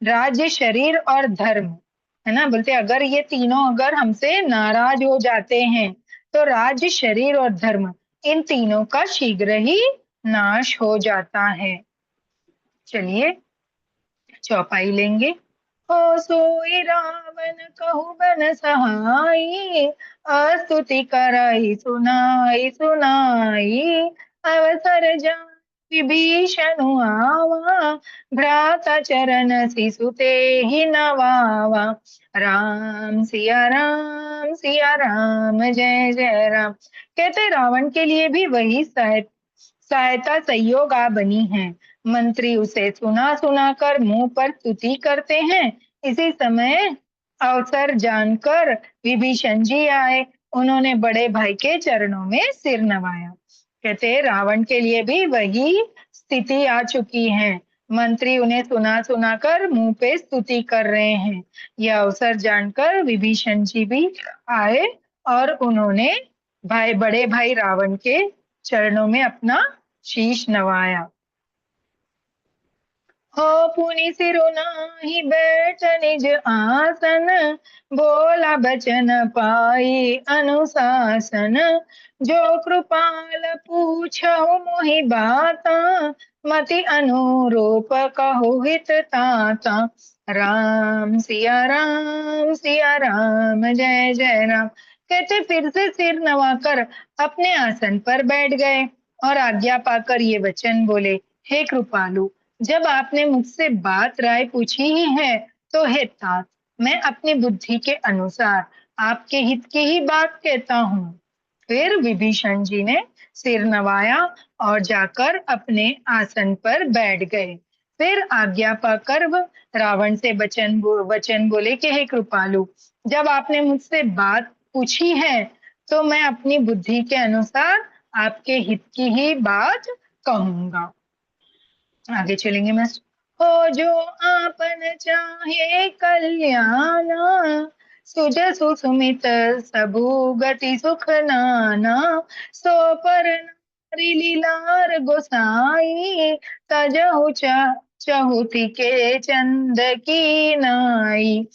राज्य, शरीर और धर्म, है ना, बोलते अगर ये तीनों अगर हमसे नाराज हो जाते हैं, तो राज्य, शरीर और धर्म, इन तीनों का शीघ्र ही नाश हो जाता है। चलिए चौपाई लेंगे। हो सोई रावण कहु बन सहाई, अस्तुति करई सुनाई सुनाई। अवसर जान विभीषण आवा, भ्राता चरण सिसुते ही नवावा। राम सिया राम, जय जय राम। कहते रावण के लिए भी वही सहायता सहयोग आ बनी है। मंत्री उसे सुना सुना कर मुंह पर स्तुति करते हैं। इसी समय अवसर जानकर विभीषण जी आए, उन्होंने बड़े भाई के चरणों में सिर नवाया। कहते रावण के लिए भी वही स्थिति आ चुकी है, मंत्री उन्हें सुना सुना कर मुंह पे स्तुति कर रहे हैं। यह अवसर जानकर विभीषण जी भी आए और उन्होंने बड़े भाई रावण के चरणों में अपना शीश नवाया। हो पुनि सिरु नाहि बैठ निज आसन, बोला बचन पाई अनुशासन। जो कृपाल पूछहु मोहि बाता, मति अनुरूप कहु हित ताता। सिया राम, जय जय राम। कहते फिर से सिर नवाकर अपने आसन पर बैठ गए और आज्ञा पाकर ये वचन बोले, हे कृपालु, जब आपने मुझसे बात राय पूछी ही है, तो हे तात, मैं अपनी बुद्धि के अनुसार आपके हित की ही बात कहता हूँ। फिर विभीषण जी ने सिर नवाया और जाकर अपने आसन पर बैठ गए। फिर आज्ञा पाकर रावण से वचन बोले कि हे कृपालु, जब आपने मुझसे बात पूछी है, तो मैं अपनी बुद्धि के अनुसार आपके हित की ही बात कहूंगा। आगे चलेंगे मास्टर। हो जो आपन चाहे कल्याणा, सुजसु सुमित सबु गति सुख नाना। सो पर हरि लीलार गोसाई, तजहु चहुति के चंद की नाई।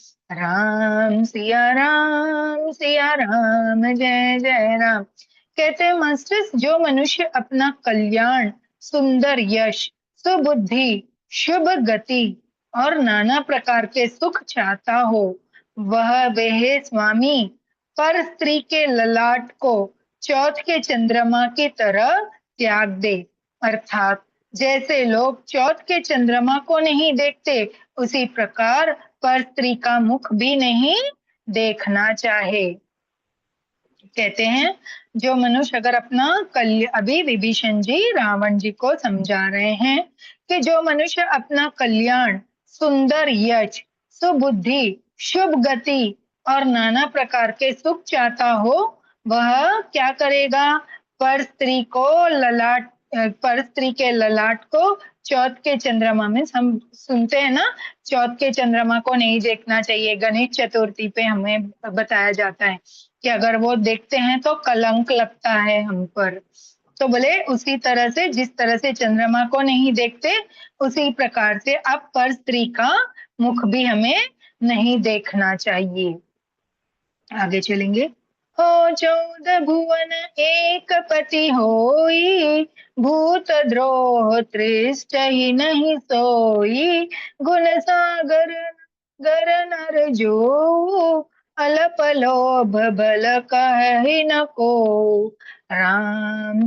सिया राम जय जय राम। कहते हैं मास्टर्स, जो मनुष्य अपना कल्याण, सुंदर यश, सुबुद्धि, शुभ गति और नाना प्रकार के सुख चाहता हो, वह स्वामी पर स्त्री के ललाट को चौथ के चंद्रमा की तरह त्याग दे। अर्थात जैसे लोग चौथ के चंद्रमा को नहीं देखते, उसी प्रकार पर स्त्री का मुख भी नहीं देखना चाहे। कहते हैं जो मनुष्य अगर अपना अभी विभीषण जी रावण जी को समझा रहे हैं कि जो मनुष्य अपना कल्याण, सुंदर यश, सुबुद्धि, शुभ गति और नाना प्रकार के सुख चाहता हो, वह क्या करेगा? पर स्त्री के ललाट को चौथ के चंद्रमा में, हम सुनते हैं ना, चौथ के चंद्रमा को नहीं देखना चाहिए। गणेश चतुर्थी पे हमें बताया जाता है कि अगर वो देखते हैं तो कलंक लगता है हम पर। तो बोले उसी तरह से, जिस तरह से चंद्रमा को नहीं देखते, उसी प्रकार से अब पर स्त्री का मुख भी हमें नहीं देखना चाहिए। आगे चलेंगे। हो 14 भुवन एक पति होई, भूत द्रोह त्रिष्ट ही नहीं सोई। गुण सागर गर नर जो, अल्प लोभ बल कहि न को।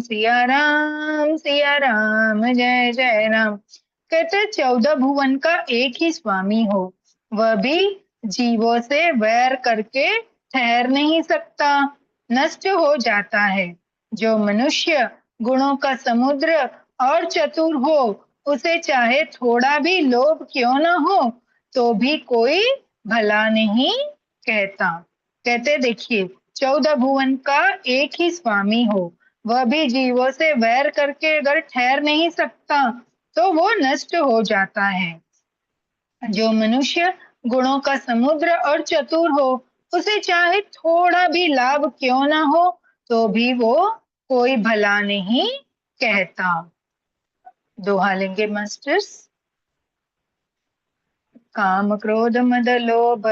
सिया राम जय जय राम। कहते 14 भुवन का एक ही स्वामी हो, वह भी जीवों से वैर करके ठहर नहीं सकता, नष्ट हो जाता है। जो मनुष्य गुणों का समुद्र और चतुर हो, उसे चाहे थोड़ा भी लोभ क्यों न हो, तो भी कोई भला नहीं कहता। कहते देखिए, 14 भुवन का एक ही स्वामी हो, वह भी जीवों से वैर करके अगर ठहर नहीं सकता, तो वो नष्ट हो जाता है। जो मनुष्य गुणों का समुद्र और चतुर हो, उसे चाहे थोड़ा भी लाभ क्यों ना हो, तो भी वो कोई भला नहीं कहता। दोहा लेंगे मास्टर्स। काम क्रोध मद लोभ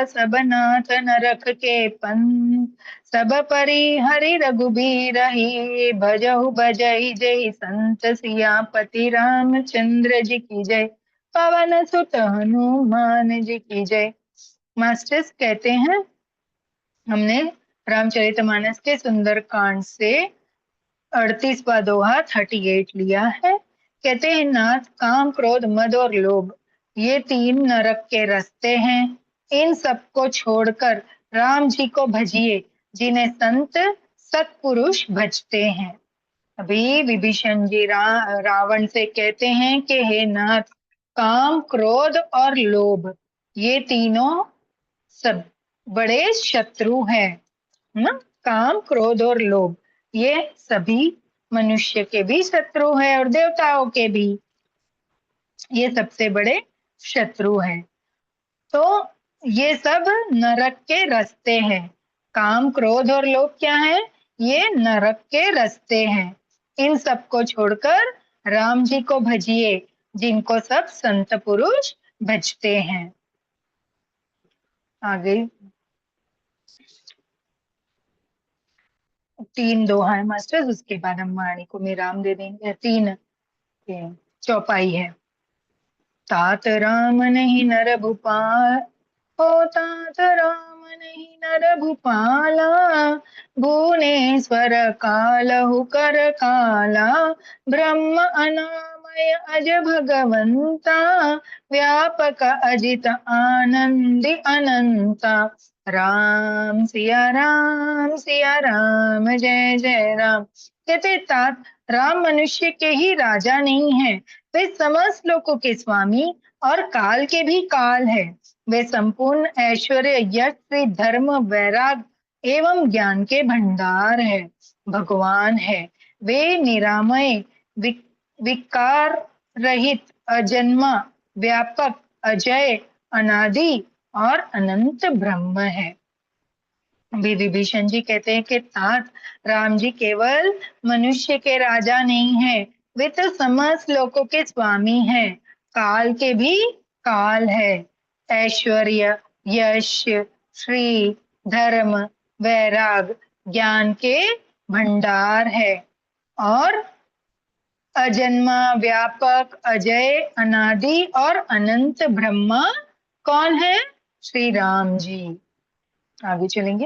सब नाथ नरक के पंथ, सब परि हरि रघुबीर ही, भजहु भजहि जय संत सियापति रामचंद्र जी की जय, पवन सुत हनुमान जी की जय। मास्टर्स कहते हैं हमने रामचरितमानस के सुंदर कांड से 38वां दोहा 38 लिया है। कहते हैं नाथ, काम क्रोध मद और लोभ, ये 3 नरक के रास्ते हैं। इन सबको छोड़कर राम जी को भजिए, जिन्हें संत सत्पुरुष भजते हैं। अभी विभीषण जी रावण से कहते हैं कि हे नाथ, काम क्रोध और लोभ, ये तीनों सब बड़े शत्रु हैं ना। काम क्रोध और लोभ ये सभी मनुष्य के भी शत्रु है और देवताओं के भी, ये सबसे बड़े शत्रु हैं। तो ये सब नरक के रास्ते हैं। काम क्रोध और लोभ क्या है? ये नरक के रास्ते हैं। इन सबको छोड़कर राम जी को भजिए, जिनको सब संत पुरुष भजते हैं। आगे 3 दोहा है मास्टर्स, उसके बाद हम वाणी को विराम दे देंगे। 3 चौपाई है। तात राम नहीं नर भूपाल, ओ तात राम नहीं नर भूपाला, भुवनेश्वर कालहु कर काला, ब्रह्म अनामय अज भगवंता, व्यापक अजित आनंदी अनंता। सिया राम जय जय राम। कहते तात राम मनुष्य के ही राजा नहीं है, वे समस्त लोकों के स्वामी और काल के भी काल है। वे संपूर्ण ऐश्वर्य, यश, श्री, धर्म, वैराग एवं ज्ञान के भंडार है, भगवान है। वे निरामय, विकार रहित, अजन्मा, व्यापक, अजय, अनादि और अनंत ब्रह्म है। विभीषण जी कहते हैं कि तात, राम जी केवल मनुष्य के राजा नहीं है, वे तो समस्त लोकों के स्वामी हैं, काल के भी काल है। ऐश्वर्य, यश, श्री, धर्म, वैराग, ज्ञान के भंडार है। और अजन्मा, व्यापक, अजय, अनादि और अनंत ब्रह्मा कौन है? श्री राम जी। आगे चलेंगे।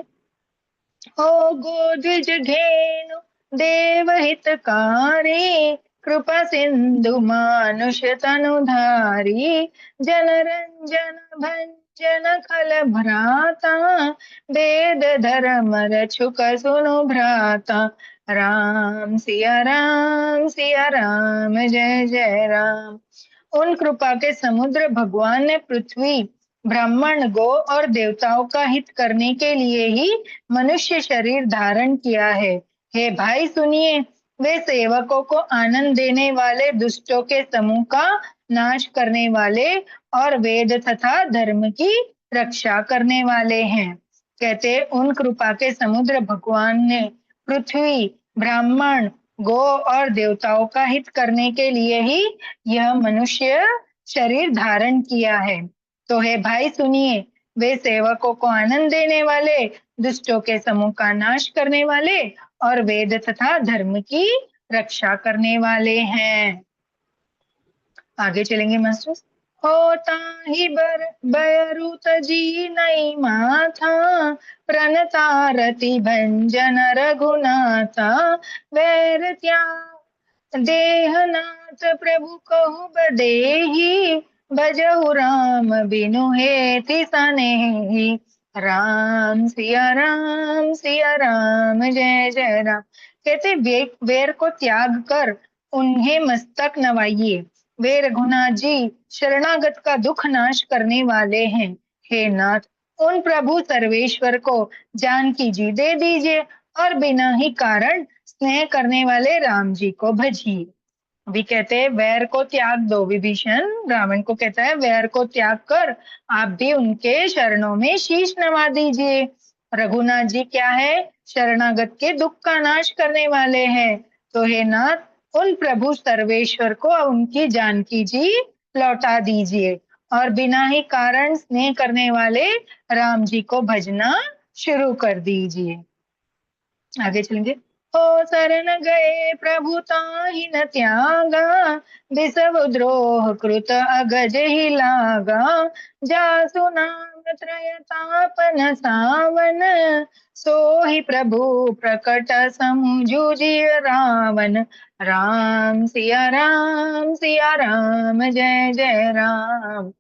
हो गोद्विज घेनु देव हितकारी, कृपा सिंधु मानुष तनुधारी, जनरंजन भंजन खल भ्राता, वेद धर्म रक्षुक सुनु भ्राता। राम सिया राम, जय जय राम। उन कृपा के समुद्र भगवान ने पृथ्वी, ब्राह्मण, गो और देवताओं का हित करने के लिए ही मनुष्य शरीर धारण किया है। हे भाई सुनिए, वे सेवकों को आनंद देने वाले, दुष्टों के समूह का नाश करने वाले और वेद तथा धर्म की रक्षा करने वाले हैं। कहते उन कृपा के समुद्र भगवान ने पृथ्वी, ब्राह्मण, गो और देवताओं का हित करने के लिए ही यह मनुष्य शरीर धारण किया है। तो हे भाई सुनिए, वे सेवकों को आनंद देने वाले, दुष्टों के समूह का नाश करने वाले और वेद तथा धर्म की रक्षा करने वाले हैं। आगे चलेंगे मास्टर्स। होता ही बयरु तजी नई माथा, प्रणतारति भंजन रघुनाथा, वैर त्याग देहनाथ प्रभु कहु बदेही, भजहु राम बिनु हेति सनेही। राम सिया राम, जय जय राम। कहते वेर को त्याग कर उन्हें मस्तक नवाइए, वे रघुनाथ जी शरणागत का दुख नाश करने वाले हैं। हे नाथ, उन प्रभु सर्वेश्वर को जानकी जी दे दीजिए और बिना ही कारण स्नेह करने वाले राम जी को भजिए। अभी कहते हैं वैर को त्याग दो। विभीषण रावण को कहता है वैर को त्याग कर आप भी उनके शरणों में शीश नवा दीजिए। रघुनाथ जी क्या है? शरणागत के दुख का नाश करने वाले हैं। तो हे नाथ उन प्रभु सर्वेश्वर को उनकी जानकी जी लौटा दीजिए और बिना ही कारण स्नेह करने वाले राम जी को भजना शुरू कर दीजिए। आगे चलेंगे। हो शरण गए प्रभु ताहि न त्यागा, बिसव द्रोह कृत अगज ही लागा, जासु नाम त्रय तापन सावन, सोहि प्रभु प्रकट समुझुजिय रावण। राम सिया राम, जय जय राम।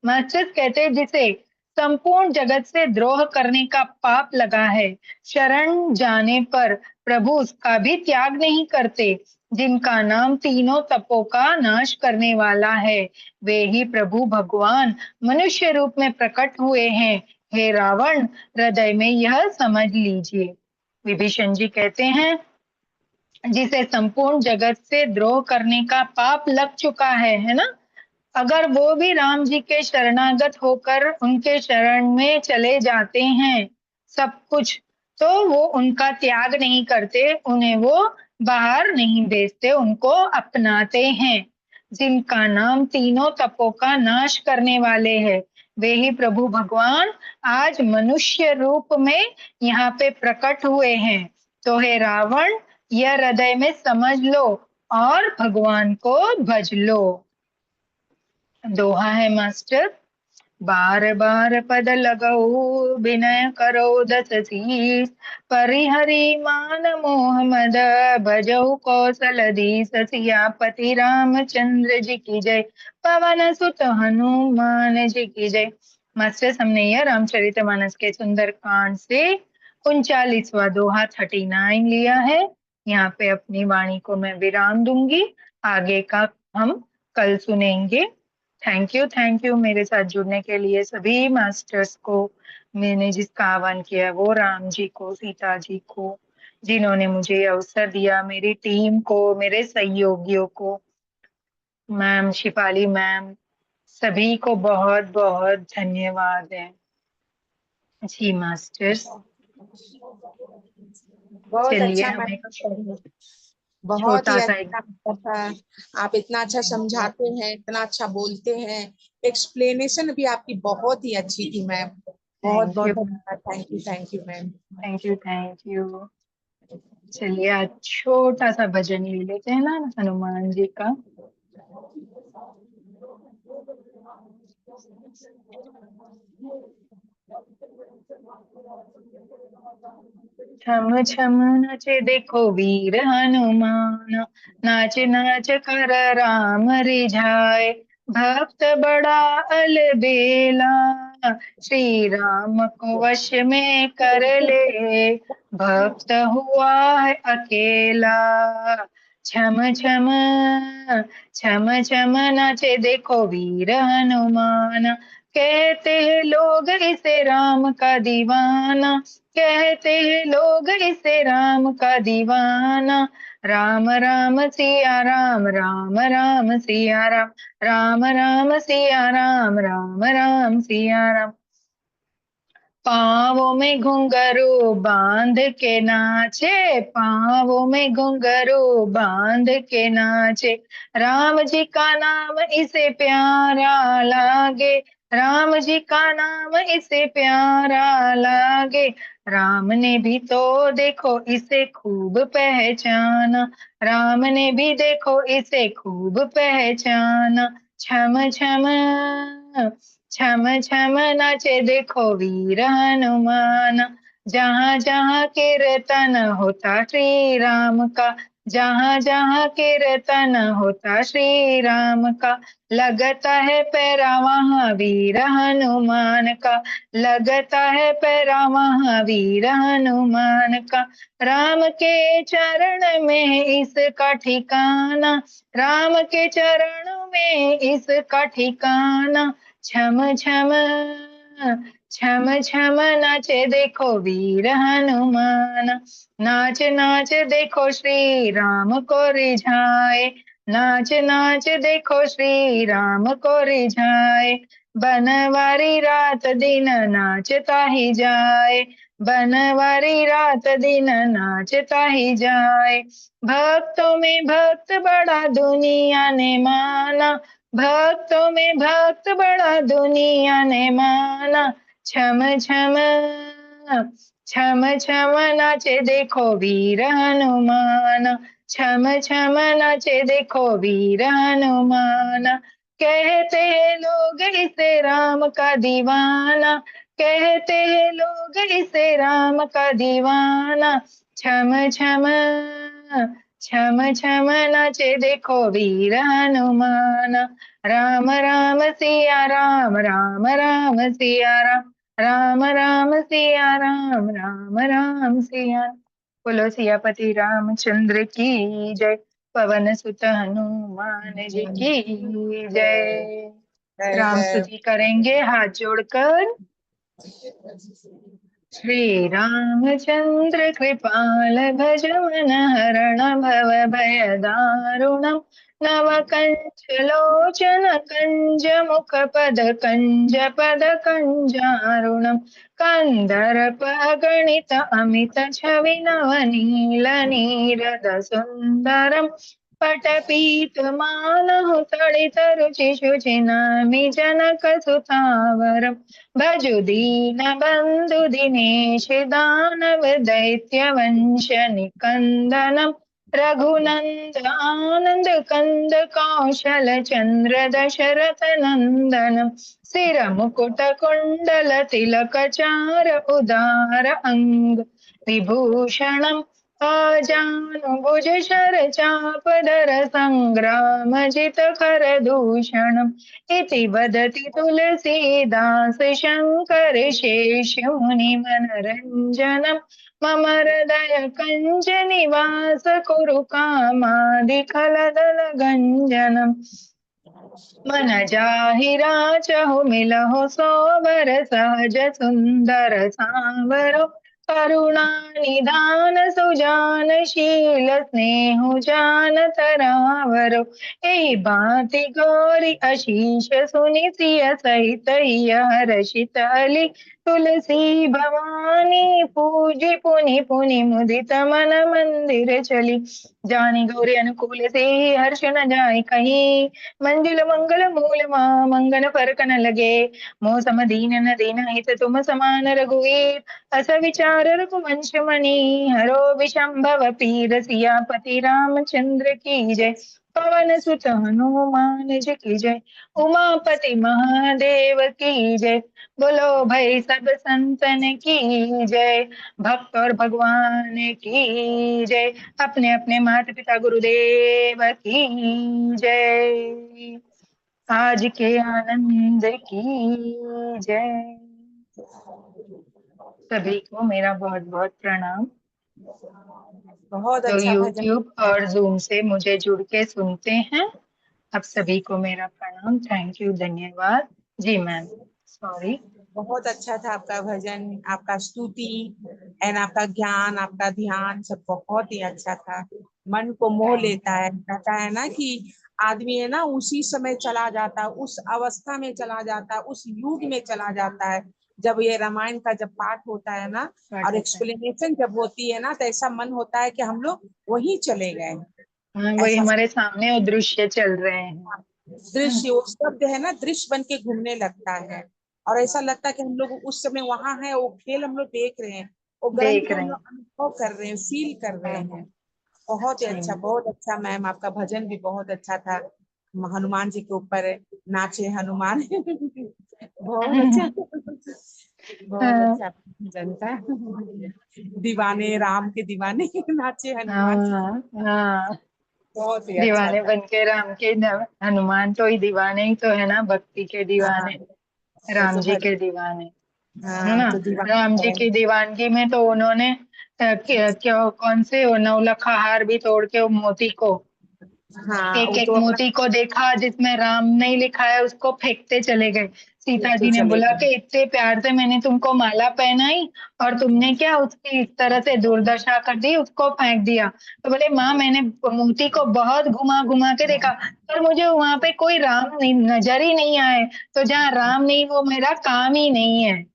मास्टर्स कहते हैं जिसे संपूर्ण जगत से द्रोह करने का पाप लगा है, शरण जाने पर प्रभु उसका भी त्याग नहीं करते। जिनका नाम तीनों तपों का नाश करने वाला है, वे ही प्रभु भगवान मनुष्य रूप में प्रकट हुए हैं। हे रावण, हृदय में यह समझ लीजिए। विभीषण जी कहते हैं जिसे संपूर्ण जगत से द्रोह करने का पाप लग चुका है ना, अगर वो भी राम जी के शरणागत होकर उनके शरण में चले जाते हैं सब कुछ, तो वो उनका त्याग नहीं करते, उन्हें वो बाहर नहीं भेजते, उनको अपनाते हैं। जिनका नाम तीनों तपों का नाश करने वाले हैं, वे ही प्रभु भगवान आज मनुष्य रूप में यहाँ पे प्रकट हुए हैं। तो हे रावण, यह हृदय में समझ लो और भगवान को भज लो। दोहा है मास्टर। बार बार पद लगऊ विनय करो दस शीस, परिहरि मान मोह मद भजऊ कौशलधीश। सियापति रामचंद्र जी की जय, पवन सुत हनुमान जी की जय। मास्टर्स हमने यह रामचरितमानस के सुंदर कांड से 39वां दोहा 39 लिया है। यहाँ पे अपनी वाणी को मैं विराम दूंगी, आगे का हम कल सुनेंगे। थैंक यू मेरे साथ जुड़ने के लिए सभी मास्टर्स को। मैंने जिसका आह्वान किया वो राम जी को, सीता जी को, जिन्होंने मुझे अवसर दिया, मेरी टीम को, मेरे सहयोगियों को, मैम शिपाली मैम, सभी को बहुत बहुत धन्यवाद है जी मास्टर्स। बहुत चलिए अच्छा हमें मैम। बहुत ही छोटा सा एक अच्छा था। आप इतना अच्छा समझाते हैं, इतना अच्छा बोलते हैं। एक्सप्लेनेशन भी आपकी बहुत ही अच्छी थी मैम। बहुत थैंक बहुत यू, धन्यवाद। Thank you ma'am. Thank you, thank you. चलिए आज छोटा सा भजन ले लेते हैं ना हनुमान जी का। छम छम नाचे देखो वीर हनुमान, नाच नाच कर राम रिझाए। भक्त बड़ा अलबेला, श्री राम को वश में कर ले। भक्त हुआ है अकेला, छम छम छम छम नाचे देखो वीर हनुमान। कहते हैं लोग इसे राम का दीवाना, कहते हैं लोग इसे राम का दीवाना। राम राम सिया राम, राम राम सिया राम, राम राम सिया राम, राम राम सिया राम। पाँवों में घुंघरू बांध के नाचे, पाँवों में घुंघरू बांध के नाचे। राम जी का नाम इसे प्यारा लागे, राम जी का नाम इसे प्यारा लागे। राम ने भी तो देखो इसे खूब पहचाना, राम ने भी देखो इसे खूब पहचाना। छम छम छम छम नाचे देखो वीर हनुमान। जहाँ जहाँ कीर्तन होता श्री राम का, जहाँ जहाँ कीर्तन होता श्री राम का। लगता है पैरा वहाँ वीर हनुमान का, लगता है पैरा वहाँ वीर हनुमान का। राम के चरण में इसका ठिकाना, राम के चरणों में इसका ठिकाना। छम छम छम छम नाचे देखो वीर हनुमान, नाच नाच देखो श्री राम को रिझाए। नाच नाच देखो श्री राम को रिझाए। बनवारी रात दिन नाचता ही जाए, बनवारी रात दिन नाचता ही जाए। भक्तों में भक्त बड़ा दुनिया ने माना, भक्तों में भक्त बड़ा दुनिया ने माना। छम छम छम छम नाचे देखो वीर हनुमान, छम छम नाचे देखो वीर हनुमान। कहते हैं लोग इसे राम का दीवाना, कहते हैं लोग इसे राम का दीवाना। छम छम छम छम नाचे देखो वीर हनुमान। राम राम सिया राम, राम राम सिया राम, राम राम सिया राम, राम राम सिया। बोलो सियापति रामचंद्र की जय, पवन सुत हनुमान जी की जय। है, राम है। स्तुति करेंगे हाथ जोड़कर। श्री रामचंद्र कृपाल भज मन हरण भव भय दारुणम। नव कंच लोचन कंज मुख पद कंज पद कंजारुणम। कंदर्प गणित अमित छवि नव नील नीरद सुंदरम। पटपीत मालहु तड़ित रुचि शुचि नामि जनक सुतावरम। भजु दीन बंधु दिनेश दानव दैत्य वंश निकंदनम। रघुनंद आनंद कंद कौशल चंद्र दशरथ नंदनम। सिर मुकुट कुंडल तिलक चार उदार अंग विभूषणम। आजानुभुज शर चाप धर संग्राम जित खर दूषणम। इति वदति तुलसीदास शंकर शेष मुनि मनरंजनम। मम हृदय कंज निवास कुरु कामादिखल दल गंजनम। मन जाहिरा चहु मिलहु सोबर सहज सुंदर सांवरो। करुणा निधान सुजान शील स्नेहु जान तरावरो। एहि बाति गौरी अशीष सुनि सिय सहित हिय हर्षित अली। तुलसी भवानी पूजी पुनि पुनि मुदित मन मंदिर चली। जानी गौरी अनुकूल से हर्ष न जाय कहीं, मंजिल मंगल मूल मंगन फरक न लगे। मोह सम दीन न दीन हित तुम समान रघुवीर, अस विचार रघुवंश मणि हरो विशंभव पीर। सियापति रामचंद्र की जय, पवन सुत हनुमान जी की जय, उमापति महादेव की जय। बोलो भाई सब संतन की जय, भक्त और भगवान की जय, अपने अपने माता पिता गुरुदेव की जय, आज के आनंद की जय। सभी को मेरा बहुत बहुत प्रणाम। बहुत जो अच्छा भजन। YouTube और Zoom से मुझे जुड़ के सुनते हैं, आप सभी को मेरा प्रणाम। थैंक यू, धन्यवाद जी मैम। सॉरी। बहुत अच्छा था आपका भजन, आपका स्तुति एंड आपका ज्ञान, आपका ध्यान सब बहुत ही अच्छा था। मन को मोह लेता है, कहता है ना कि आदमी है ना उसी समय चला जाता है, उस अवस्था में चला जाता है, उस युग में चला जाता है जब ये रामायण का जब पाठ होता है ना और एक्सप्लेनेशन जब होती है ना, तो ऐसा मन होता है कि हम लोग वहीं चले गए। वही ऐसा हमारे सामने वो दृश्य चल रहे हैं। दृश्य, वो शब्द है ना दृश्य बन के घूमने लगता है और ऐसा लगता है कि हम लोग उस समय वहां हैं, वो खेल हम लोग देख रहे हैं, वो ग्रंथ देख को रहे हम हैं। लोग अनुभव कर रहे हैं, फील कर रहे हैं। बहुत ही अच्छा, जी। बहुत अच्छा मैम, आपका भजन भी बहुत अच्छा था। हनुमान जी के ऊपर नाचे हनुमान बहुत अच्छा, बहुत हाँ, अच्छा भजन था। दीवाने राम के दीवाने नाचे हनुमान, हाँ, हाँ। बहुत ही अच्छा दीवाने था। बन के राम के हनुमान तो ही दीवाने ही तो है ना, भक्ति के हाँ, दीवाने, वो राम तो जी के दीवाने, है हाँ ना। तो राम दीवाना जी है। की दीवानगी में तो उन्होंने क्यों कौन से वो नौलखा हार भी तोड़ के वो मोती को, हाँ एक वो एक तो अपना मोती को देखा जिसमें राम नहीं लिखा है, उसको फेंकते चले गए। सीता तो जी ने चले बोला गए। कि इतने प्यार से मैंने तुमको माला पहनाई और तुमने क्या उसकी इस तरह से दुर्दशा कर दी, उसको फेंक दिया। तो बोले माँ मैंने मोती को बहुत घुमा घुमा के देखा, पर मुझे वहां पे कोई राम नहीं नजर ही नहीं आए। तो जहाँ राम नहीं वो मेरा काम ही नहीं है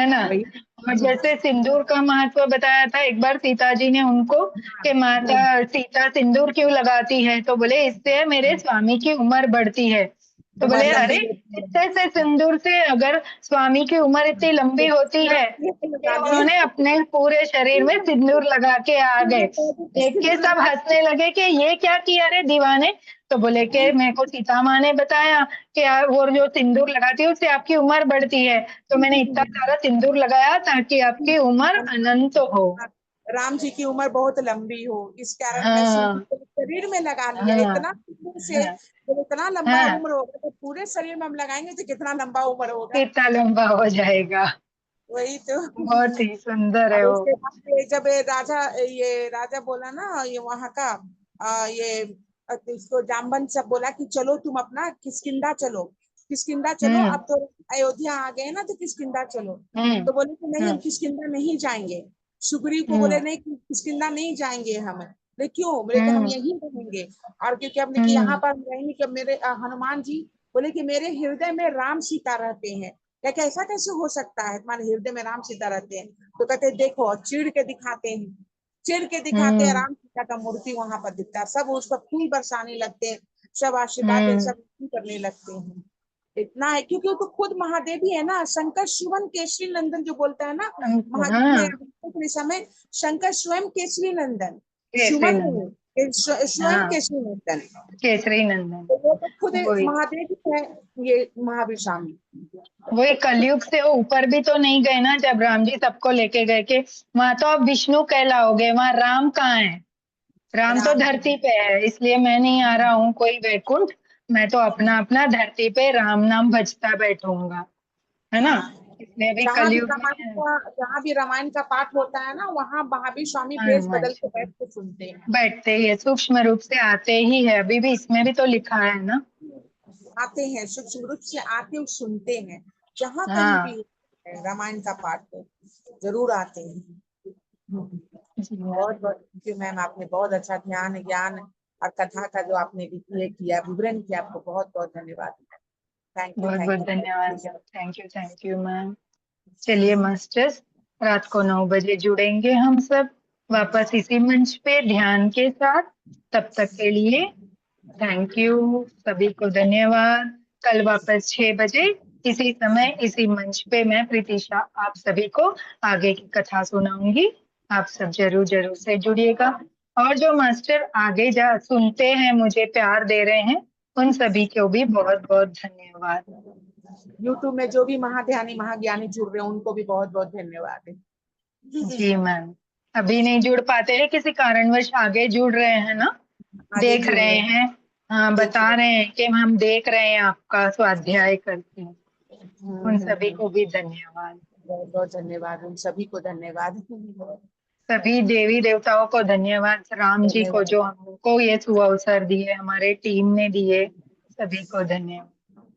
ना। वही। और जैसे सिंदूर का महत्व बताया था एक बार सीता जी ने उनको, कि माता सीता सिंदूर क्यों लगाती है, तो बोले इससे मेरे स्वामी की उम्र बढ़ती है। तो उम्र बोले अरे लंबी होती इतने से सिंदूर से अगर स्वामी की उम्र इतनी लंबी होती है, है, कि लगा लिए। उन्होंने अपने पूरे शरीर में सिंदूर लगा के आ गए। देख के सिंदूर सब लगा हंसने लगे कि ये क्या किया रे दीवाने। तो बोले कि मेरे को सीता माँ ने बताया कि वो जो सिंदूर लगाती है उससे आपकी उम्र बढ़ती है, तो मैंने इतना सारा सिंदूर लगाया ताकि आपकी उम्र अनंत हो। राम जी की उम्र बहुत लंबी हो, इस कारण मैं सिंदूर हाँ, को शरीर में लगा लिया। हाँ, इतना सिंदूर से हाँ, जब इतना लंबा हाँ, उम्र होगा तो पूरे शरीर में हम लगाएंगे तो कितना लंबा उम्र होगा। कितना लंबा हो जाएगा। वही तो। बहुत ही सुंदर है और वो। उसके बाद जब ये राजा बोला ना ये वहां का इसको जामवंत सब बोला कि चलो तुम अपना किष्किंधा चलो, किष्किंधा चलो, हम्म, अब तो अयोध्या आ गए ना तो किष्किंधा चलो। हम्म, तो बोले कि नहीं हम हम्म, किष्किंधा नहीं जाएंगे। सुग्रीव को बोले हम्म, नहीं किष्किंधा नहीं जाएंगे हम। बोले क्यों? बोले कि हम हम्म, यहीं रहेंगे। और क्योंकि हमने कि यहाँ हम्म, पर हम रहेंगे कि मेरे हनुमान जी बोले कि मेरे हृदय में राम सीता रहते हैं। क्या क्या ऐसा कैसे हो सकता है तुम्हारे हृदय में राम सीता रहते हैं? तो कहते देखो, चिड़ के दिखाते हैं, चिड़ के दिखाते हैं, हम्म, राम सीता का मूर्ति वहां पर दिखता है, सब उस पर फूल बरसाने लगते हैं, सब आशीर्वाद हम्म, सब करने लगते हैं। इतना है क्योंकि वो तो खुद महादेव ही है ना, शंकर शिवन केसरी नंदन जो बोलता है ना महादेव हाँ, में समय, शंकर स्वयं केसरी नंदन, केसरी सुमन नंदन। नहीं, स्वयं हाँ, केसरी नंदन। केसरी नंदन। तो वो तो खुद वही, महादेव ही है, ये महावीर स्वामी। वही कलयुग से वो ऊपर भी तो नहीं गए ना, जब राम जी सबको लेके गए के वहां तो अब विष्णु कहलाओगे, वहां राम कहाँ है। राम तो राम धरती पे है, इसलिए मैं नहीं आ रहा हूँ कोई वैकुंठ, मैं तो अपना अपना धरती पे राम नाम भजता बैठूंगा, है ना। हाँ, इसलिए भी कलयुग में जहाँ भी रामायण का पाठ होता है ना वहाँ महावीर स्वामी भेष हनुमान बदल जी के बैठ के सुनते हैं। बैठते ही है, सूक्ष्म रूप से आते ही है, अभी भी इसमें भी तो लिखा है ना। आते हैं सूक्ष्म रूप से, आते हुए सुनते हैं, जहाँ कहीं भी हाँ रामायण का पाठ हो जरूर आते हैं। जी मैम। बहुत बहुत थैंक यू मैम, आपने बहुत अच्छा ध्यान ज्ञान और कथा का जो आपने ये किया विवरण किया, आपको बहुत बहुत धन्यवाद। बहुत बहुत थैंक धन्यवाद। यू। Thank you ma'am. चलिए मास्टर्स, रात को 9 बजे जुड़ेंगे हम सब वापस इसी मंच पे ध्यान के साथ। तब तक के लिए थैंक यू, सभी को धन्यवाद। कल वापस 6 बजे इसी समय इसी मंच पे मैं प्रीतिशा आप सभी को आगे की कथा सुनाऊंगी। आप सब जरूर जरूर से जुड़िएगा। और जो मास्टर आगे जा सुनते हैं, मुझे प्यार दे रहे हैं, उन सभी को भी बहुत बहुत धन्यवाद। यूट्यूब में जो भी महाध्यानी महाज्ञानी जुड़ रहे हैं उनको भी बहुत बहुत धन्यवाद है। जी मैम, अभी नहीं जुड़ पाते हैं किसी कारणवश, आगे जुड़ रहे हैं ना, आगे देख जुड़ रहे रहे हैं। हाँ, देख बता रहे रहे हैं कि हम देख रहे हैं आपका स्वाध्याय करके। उन सभी हैं। को भी धन्यवाद। बहुत बहुत धन्यवाद, उन सभी को धन्यवाद। सभी देवी देवताओं को धन्यवाद, राम जी को धन्यवाद जो हमको ये सुअवसर दिए, हमारे टीम ने दिए, सभी को धन्यवाद।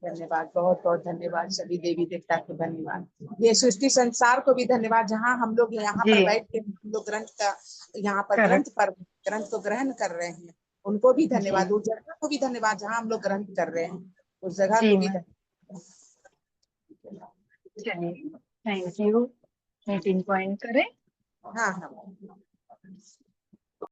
धन्यवाद, बहुत बहुत धन्यवाद, सभी देवी देवता को धन्यवाद। ये सृष्टि संसार को भी धन्यवाद, जहाँ हम लोग यहाँ जी पर बैठ के हम लोग ग्रंथ का यहाँ पर करेक्ट। ग्रंथ को ग्रहण कर रहे हैं, उनको भी जी धन्यवाद। उस जगह को भी धन्यवाद जहाँ हम लोग ग्रंथ कर रहे हैं, उस जगह जी को भी मैम। धन्यवाद। चलिए, थैंक यू। मीटिंग पॉइंट करें। हाँ हाँ।